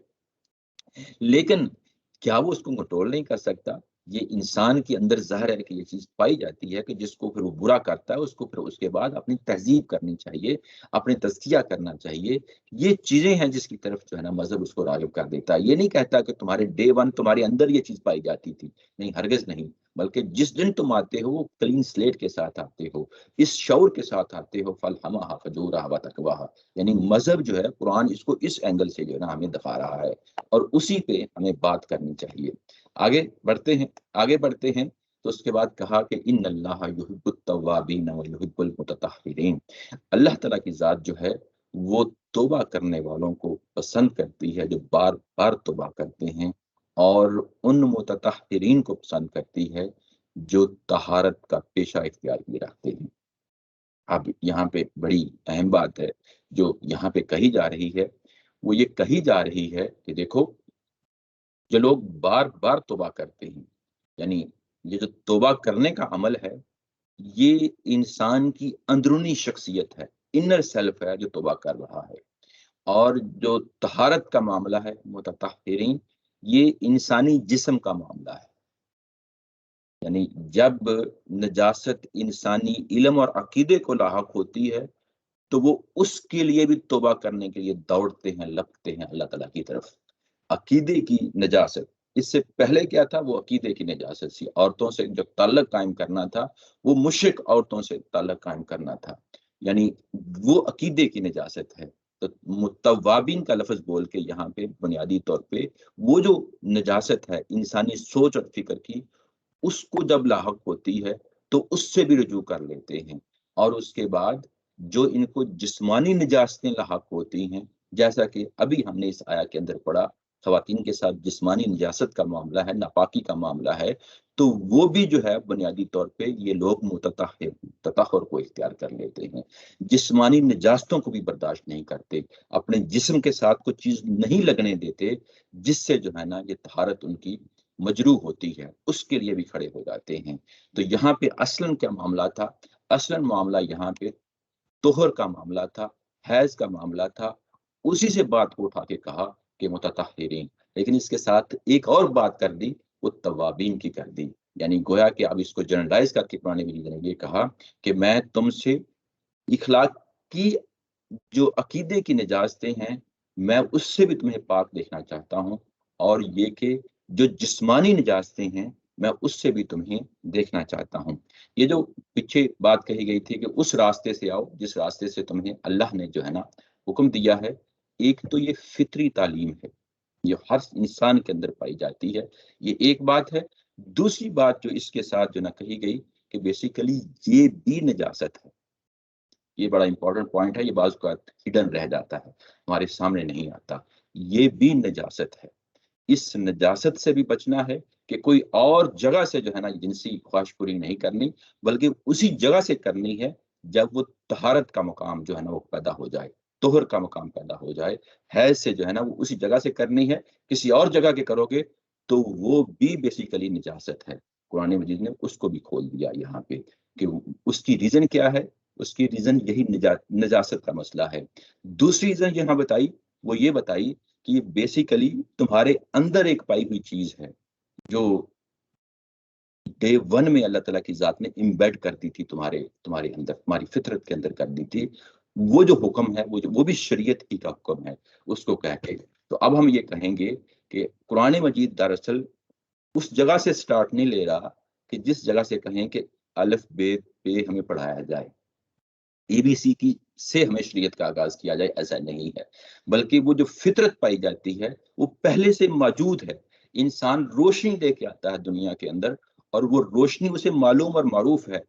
لیکن کیا وہ اس کو کنٹرول نہیں کر سکتا؟ یہ انسان کے اندر ظاہر ہے کہ یہ چیز پائی جاتی ہے کہ جس کو پھر وہ برا کرتا ہے اس کو پھر اس کے بعد اپنی تہذیب کرنی چاہیے، اپنے تزکیہ کرنا چاہیے۔ یہ چیزیں ہیں جس کی طرف جو ہے نا مذہب اس کو راغب کر دیتا ہے۔ یہ نہیں کہتا کہ تمہارے ڈے ون تمہارے اندر یہ چیز پائی جاتی تھی، نہیں، ہرگز نہیں، بلکہ جس دن تم آتے ہو وہ کلین سلیٹ کے ساتھ آتے ہو، اس شعور کے ساتھ آتے ہو، فَلْہَمَہَا فَجُورَهَا وَتَقْوَاهَا۔ یعنی مذہب جو ہے، قرآن اس کو اس اینگل سے جو ہے نا ہمیں دکھا رہا ہے اور اسی پہ ہمیں بات کرنی چاہیے۔ آگے بڑھتے ہیں تو اس کے بعد کہا کہ ان اللہ یحب التوابین ویحب المتطہرین، اللہ تعالیٰ کی ذات جو ہے وہ توبہ کرنے والوں کو پسند کرتی ہے، جو بار بار توبہ کرتے ہیں، اور ان متطہرین کو پسند کرتی ہے جو طہارت کا پیشہ اختیار کیے رکھتے ہیں۔ اب یہاں پہ بڑی اہم بات ہے جو یہاں پہ کہی جا رہی ہے، وہ یہ کہی جا رہی ہے کہ دیکھو، جو لوگ بار بار توبہ کرتے ہیں، یعنی یہ جو توبہ کرنے کا عمل ہے، یہ انسان کی اندرونی شخصیت ہے، انر سیلف ہے جو توبہ کر رہا ہے۔ اور جو طہارت کا معاملہ ہے، متطہرین، یہ انسانی جسم کا معاملہ ہے۔ یعنی جب نجاست انسانی علم اور عقیدے کو لاحق ہوتی ہے تو وہ اس کے لیے بھی توبہ کرنے کے لیے دوڑتے ہیں، لپکتے ہیں اللہ تعالیٰ کی طرف۔ عقیدے کی نجاست، اس سے پہلے کیا تھا؟ وہ عقیدے کی نجاست سی، عورتوں سے جو تعلق قائم کرنا تھا وہ مشرک عورتوں سے تعلق قائم کرنا تھا، یعنی وہ عقیدے کی نجاست ہے۔ تو متوابین کا لفظ بول کے یہاں پہ بنیادی طور پہ وہ جو نجاست ہے انسانی سوچ اور فکر کی، اس کو جب لاحق ہوتی ہے تو اس سے بھی رجوع کر لیتے ہیں۔ اور اس کے بعد جو ان کو جسمانی نجاستیں لاحق ہوتی ہیں، جیسا کہ ابھی ہم نے اس آیا کے اندر پڑھا، خواتین کے ساتھ جسمانی نجاست کا معاملہ ہے، ناپاکی کا معاملہ ہے، تو وہ بھی جو ہے بنیادی طور پہ یہ لوگ تطہر کو اختیار کر لیتے ہیں، جسمانی نجاستوں کو بھی برداشت نہیں کرتے، اپنے جسم کے ساتھ کوئی چیز نہیں لگنے دیتے جس سے جو ہے نا یہ طہارت ان کی مجروح ہوتی ہے، اس کے لیے بھی کھڑے ہو جاتے ہیں۔ تو یہاں پہ اصلاً کیا معاملہ تھا؟ اصلاً معاملہ یہاں پہ طہر کا معاملہ تھا، حیض کا معاملہ تھا، اسی سے بات کو اٹھا کے کہا کہ متطہرین، لیکن اس کے ساتھ ایک اور بات کر دی، وہ توابین کی کر دی، یعنی گویا کہ اب اس کو جنرلائز کر کے قرآن مجید نے یہ کہا کہ میں تم سے اخلاق کی جو عقیدے کی نجاستیں ہیں میں اس سے بھی تمہیں پاک دیکھنا چاہتا ہوں، اور یہ کہ جو جسمانی نجاستیں ہیں میں اس سے بھی تمہیں دیکھنا چاہتا ہوں۔ یہ جو پیچھے بات کہی گئی تھی کہ اس راستے سے آؤ جس راستے سے تمہیں اللہ نے جو ہے نا حکم دیا ہے، ایک تو یہ فطری تعلیم ہے، یہ ہر انسان کے اندر پائی جاتی ہے، یہ ایک بات ہے۔ دوسری بات جو اس کے ساتھ جو نہ کہی گئی کہ بیسیکلی یہ بھی نجاست ہے، یہ بڑا امپورٹنٹ پوائنٹ ہے، یہ بعض کا ہڈن رہ جاتا ہے، ہمارے سامنے نہیں آتا، یہ بھی نجاست ہے۔ اس نجاست سے بھی بچنا ہے کہ کوئی اور جگہ سے جو ہے نا جنسی خواہش پوری نہیں کرنی، بلکہ اسی جگہ سے کرنی ہے جب وہ طہارت کا مقام جو ہے نا وہ پیدا ہو جائے، طہر کا مقام پیدا ہو جائے، حیض سے جو ہے نا وہ اسی جگہ سے کرنی ہے، کسی اور جگہ کے کرو گے تو وہ بھی بیسیکلی نجاست ہے۔ قرآن مجید نے اس کو بھی کھول دیا یہاں پہ کہ اس کی ریزن کیا ہے، اس کی ریزن یہی نجاست کا مسئلہ ہے۔ دوسری ریزن یہاں بتائی، وہ یہ بتائی کہ یہ بیسیکلی تمہارے اندر ایک پائی ہوئی چیز ہے جو ڈے ون میں اللہ تعالیٰ کی ذات نے امبیڈ کر دی تھی تمہارے اندر، تمہاری فطرت کے اندر کر دی تھی، وہ جو حکم ہے وہ بھی شریعت ہی کا حکم ہے، اس کو کہہ کے تو اب ہم یہ کہیں گے کہ قرآن مجید دراصل اس جگہ سے سٹارٹ نہیں لے رہا کہ جس جگہ سے کہیں کہ الف بے پہ ہمیں پڑھایا جائے، اے بی سی کی سے ہمیں شریعت کا آغاز کیا جائے، ایسا نہیں ہے، بلکہ وہ جو فطرت پائی جاتی ہے وہ پہلے سے موجود ہے۔ انسان روشنی لے کے آتا ہے دنیا کے اندر، اور وہ روشنی اسے معلوم اور معروف ہے،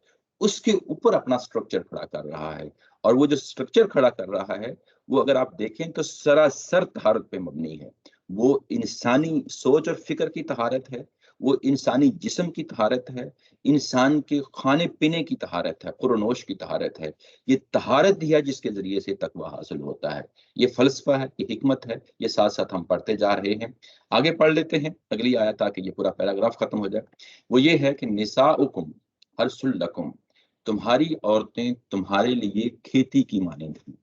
اس کے اوپر اپنا سٹرکچر کھڑا کر رہا ہے، اور وہ جو سٹرکچر کھڑا کر رہا ہے وہ اگر آپ دیکھیں تو سراسر طہارت پہ مبنی ہے، وہ انسانی سوچ اور فکر کی طہارت ہے، وہ انسانی جسم کی طہارت ہے، انسان کے کھانے پینے کی طہارت ہے، قرنوش کی طہارت ہے، یہ طہارت ہی ہے جس کے ذریعے سے تقویٰ حاصل ہوتا ہے۔ یہ فلسفہ ہے، یہ حکمت ہے، یہ ساتھ ساتھ ہم پڑھتے جا رہے ہیں۔ آگے پڑھ لیتے ہیں اگلی آیت تاکہ یہ پورا پیراگراف ختم ہو جائے۔ وہ یہ ہے کہ نساؤکم حرث لکم، تمہاری عورتیں تمہارے لیے کھیتی کی مانند ہیں۔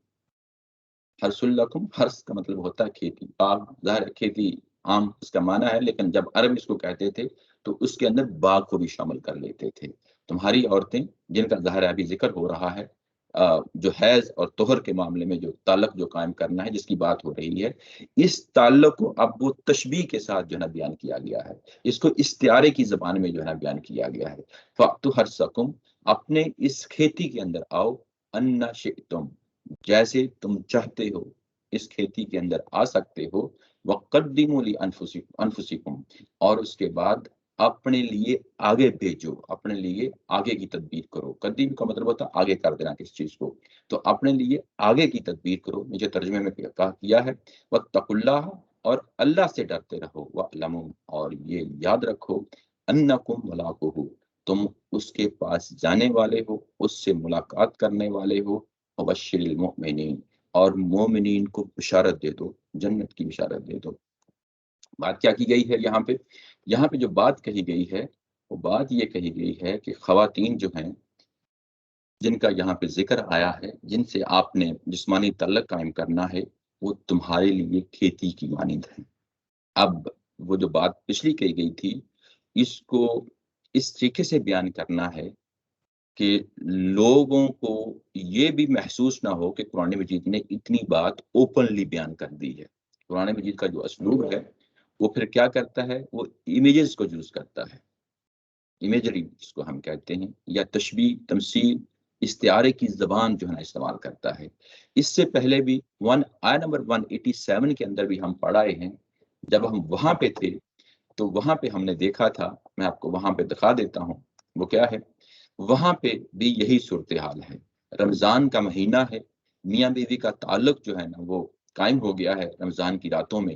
حرث لکم، حرث کا مطلب ہوتا ہے کھیتی، باغ، ظاہر کھیتی عام اس کا معنی ہے، لیکن جب عرب اس کو کہتے تھے تو اس کے اندر باغ کو بھی شامل کر لیتے تھے۔ تمہاری عورتیں جن کا ظاہر ابھی ذکر ہو رہا ہے، جو حیض اور طہر کے معاملے میں جو تعلق جو قائم کرنا ہے جس کی بات ہو رہی ہے، اس تعلق کو اب وہ تشبیہ کے ساتھ جو ہے نا بیان کیا گیا ہے، اس کو استعارے کی زبان میں جو ہے نا بیان کیا گیا ہے۔ فَأْتُوا حَرْثَكُمْ، اپنے اس کھیتی کے اندر آؤ، اَنَّ شِئْتُم، جیسے تم چاہتے ہو اس کھیتی کے اندر آ سکتے ہو، وَقَدِّمُوا لِأَنفُسِكُمْ، اور اس کے بعد اپنے لیے آگے بھیجو، اپنے لیے آگے کی تدبیر کرو۔ قدیم کا مطلب ہوتا ہے آگے کر دینا کس چیز کو، تو اپنے لیے آگے کی تدبیر کرو، نیچے ترجمے میں کیا ہے، وَاتَّقُوا اللَّهَ، اور اللہ سے ڈرتے رہو، وَاعْلَمُوا، اور یہ یاد رکھو، أَنَّكُمْ مُلَاقُوهُ، تم اس کے پاس جانے والے ہو، اس سے ملاقات کرنے والے ہو، وَبَشِّرِ الْمُؤْمِنِينَ، اور مومنین کو بشارت دے دو، جنت کی بشارت دے دو۔ بات کیا کی گئی ہے یہاں پہ جو بات کہی گئی ہے وہ بات یہ کہی گئی ہے کہ خواتین جو ہیں جن کا یہاں پہ ذکر آیا ہے، جن سے آپ نے جسمانی تعلق قائم کرنا ہے، وہ تمہارے لیے کھیتی کی مانند ہے۔ اب وہ جو بات پچھلی کہی گئی تھی اس کو اس طریقے سے بیان کرنا ہے کہ لوگوں کو یہ بھی محسوس نہ ہو کہ قرآن مجید نے اتنی بات اوپنلی بیان کر دی ہے۔ قرآن مجید کا جو اسلوب ہے وہ پھر کیا کرتا ہے، وہ امیجز کو یوز کرتا ہے، امیجری جس کو ہم کہتے ہیں، یا تشبیہ، تمثیل، استعارے کی زبان جو ہے نا استعمال کرتا ہے۔ اس سے پہلے بھی آیت نمبر 187 کے اندر بھی ہم پڑھائے ہیں، جب ہم وہاں پہ تھے تو وہاں پہ ہم نے دیکھا تھا، میں آپ کو وہاں پہ دکھا دیتا ہوں وہ کیا ہے۔ وہاں پہ بھی یہی صورتحال ہے، رمضان کا مہینہ ہے، میاں بیوی کا تعلق جو ہے نا وہ قائم ہو گیا ہے رمضان کی راتوں میں،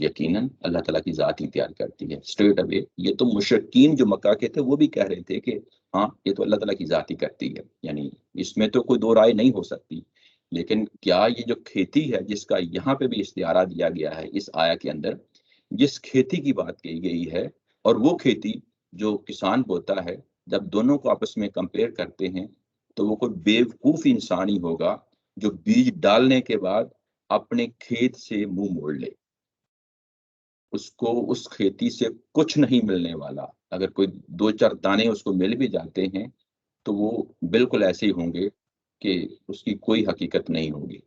یقیناً اللہ تعالیٰ کی ذات ہی تیار کرتی ہے اسٹریٹ اوے. یہ تو مشرکین جو مکہ کے تھے وہ بھی کہہ رہے تھے کہ ہاں یہ تو اللہ تعالیٰ کی ذات ہی کرتی ہے، یعنی اس میں تو کوئی دو رائے نہیں ہو سکتی. لیکن کیا یہ جو کھیتی ہے جس کا یہاں پہ بھی استعارہ دیا گیا ہے اس آیا کے اندر، جس کھیتی کی بات کی گئی ہے، اور وہ کھیتی جو کسان بوتا ہے، جب دونوں کو آپس میں کمپیئر کرتے ہیں تو وہ کوئی بیوقوف انسان ہی ہوگا جو بیج ڈالنے کے بعد اپنے کھیت سے منہ موڑ لے. اس کو اس کھیتی سے کچھ نہیں ملنے والا. اگر کوئی دو چار دانے اس کو مل بھی جاتے ہیں تو وہ بالکل ایسے ہی ہوں گے کہ اس کی کوئی حقیقت نہیں ہوگی.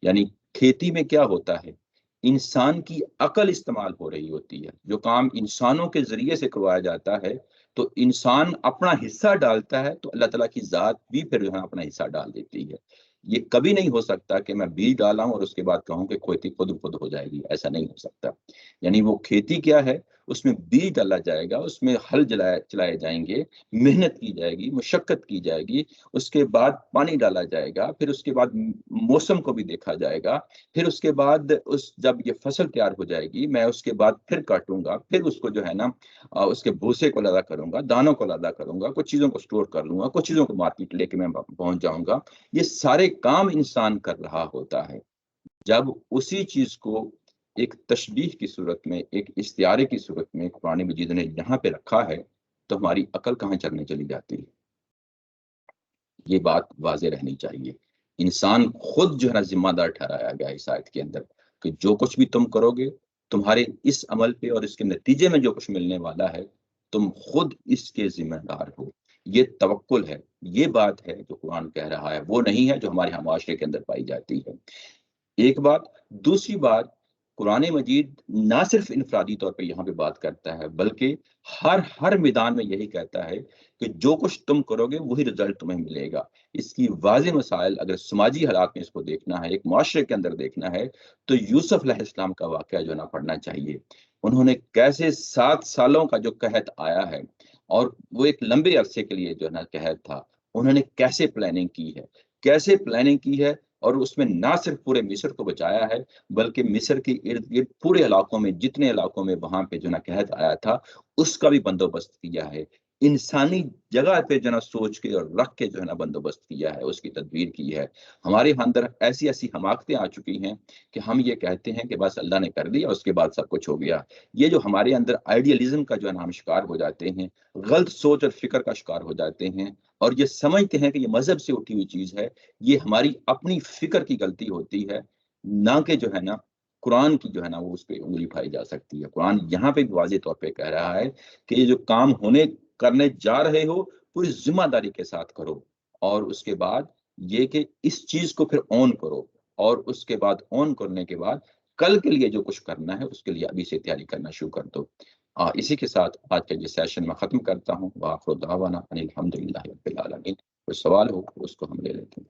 یعنی کھیتی میں کیا ہوتا ہے، انسان کی عقل استعمال ہو رہی ہوتی ہے. جو کام انسانوں کے ذریعے سے کروایا جاتا ہے تو انسان اپنا حصہ ڈالتا ہے تو اللہ تعالیٰ کی ذات بھی پھر یہاں اپنا حصہ ڈال دیتی ہے. یہ کبھی نہیں ہو سکتا کہ میں بیج ڈالا ہوں اور اس کے بعد کہوں کہ کھیتی خود خود ہو جائے گی، ایسا نہیں ہو سکتا. یعنی وہ کھیتی کیا ہے، اس میں بیج ڈالا جائے گا، اس میں ہل چلائے جائیں گے، محنت کی جائے گی، مشقت کی جائے گی، اس کے بعد پانی ڈالا جائے گا، پھر اس کے بعد موسم کو بھی دیکھا جائے گا، پھر اس کے بعد جب یہ فصل تیار ہو جائے گی میں اس کے بعد پھر کاٹوں گا، پھر اس کو جو ہے نا اس کے بھوسے کو لدا کروں گا، دانوں کو لدا کروں گا، کچھ چیزوں کو سٹور کر لوں گا، کچھ چیزوں کو مارکیٹ لے کے میں پہنچ جاؤں گا. یہ سارے کام انسان کر رہا ہوتا ہے. جب اسی چیز کو ایک تشبیہ کی صورت میں، ایک استعارے کی صورت میں قرآن مجید نے یہاں پہ رکھا ہے تو ہماری عقل کہاں چلنے چلی جاتی ہے. یہ بات واضح رہنی چاہیے. انسان خود جو ہے نا ذمہ دار ٹھہرایا گیا اس آیت کے اندر کہ جو کچھ بھی تم کرو گے تمہارے اس عمل پہ اور اس کے نتیجے میں جو کچھ ملنے والا ہے تم خود اس کے ذمہ دار ہو. یہ توکل ہے، یہ بات ہے جو قرآن کہہ رہا ہے، وہ نہیں ہے جو ہمارے ہاں معاشرے کے اندر پائی جاتی ہے. ایک بات. دوسری بات، قرآن مجید نہ صرف انفرادی طور پہ یہاں پہ بات کرتا ہے بلکہ ہر میدان میں یہی کہتا ہے کہ جو کچھ تم کرو گے وہی رزلٹ تمہیں ملے گا. اس کی واضح مسائل اگر سماجی حالات میں اس کو دیکھنا ہے، ایک معاشرے کے اندر دیکھنا ہے، تو یوسف علیہ السلام کا واقعہ جو نہ پڑھنا چاہیے. انہوں نے کیسے 7 سالوں کا جو قحط آیا ہے اور وہ ایک لمبے عرصے کے لیے جو نا قحط تھا، انہوں نے کیسے پلاننگ کی ہے اور اس میں نہ صرف پورے مصر کو بچایا ہے بلکہ مصر کے ارد گرد پورے علاقوں میں جتنے علاقوں میں وہاں پہ جو نا قحط آیا تھا اس کا بھی بندوبست کیا ہے. انسانی جگہ پہ جو نا سوچ کے اور رکھ کے جو ہے نا بندوبست کیا ہے، اس کی تدبیر کی ہے. ہمارے اندر ایسی حماقتیں آ چکی ہیں کہ ہم یہ کہتے ہیں کہ بس اللہ نے کر دیا اس کے بعد سب کچھ ہو گیا. یہ جو ہمارے اندر آئیڈیالزم کا جو ہے نا ہم شکار ہو جاتے ہیں، غلط سوچ اور فکر کا شکار ہو جاتے ہیں اور یہ سمجھتے ہیں کہ یہ مذہب سے اٹھی ہوئی چیز ہے. یہ ہماری اپنی فکر کی غلطی ہوتی ہے، نہ کہ جو ہے نا قرآن کی جو ہے نا وہ اس پہ انگلی اٹھائی جا سکتی ہے. قرآن یہاں پہ بھی واضح طور پہ کہہ رہا ہے کہ یہ جو کام کرنے جا رہے ہو پوری ذمہ داری کے ساتھ کرو، اور اس کے بعد یہ کہ اس چیز کو پھر آن کرو، اور اس کے بعد آن کرنے کے بعد کل کے لیے جو کچھ کرنا ہے اس کے لیے ابھی سے تیاری کرنا شروع کر دو. اسی کے ساتھ آج کا یہ سیشن میں ختم کرتا ہوں. وآخر دعوانا ان الحمد للہ رب العالمین. کوئی سوال ہو اس کو ہم لے لیتے ہیں.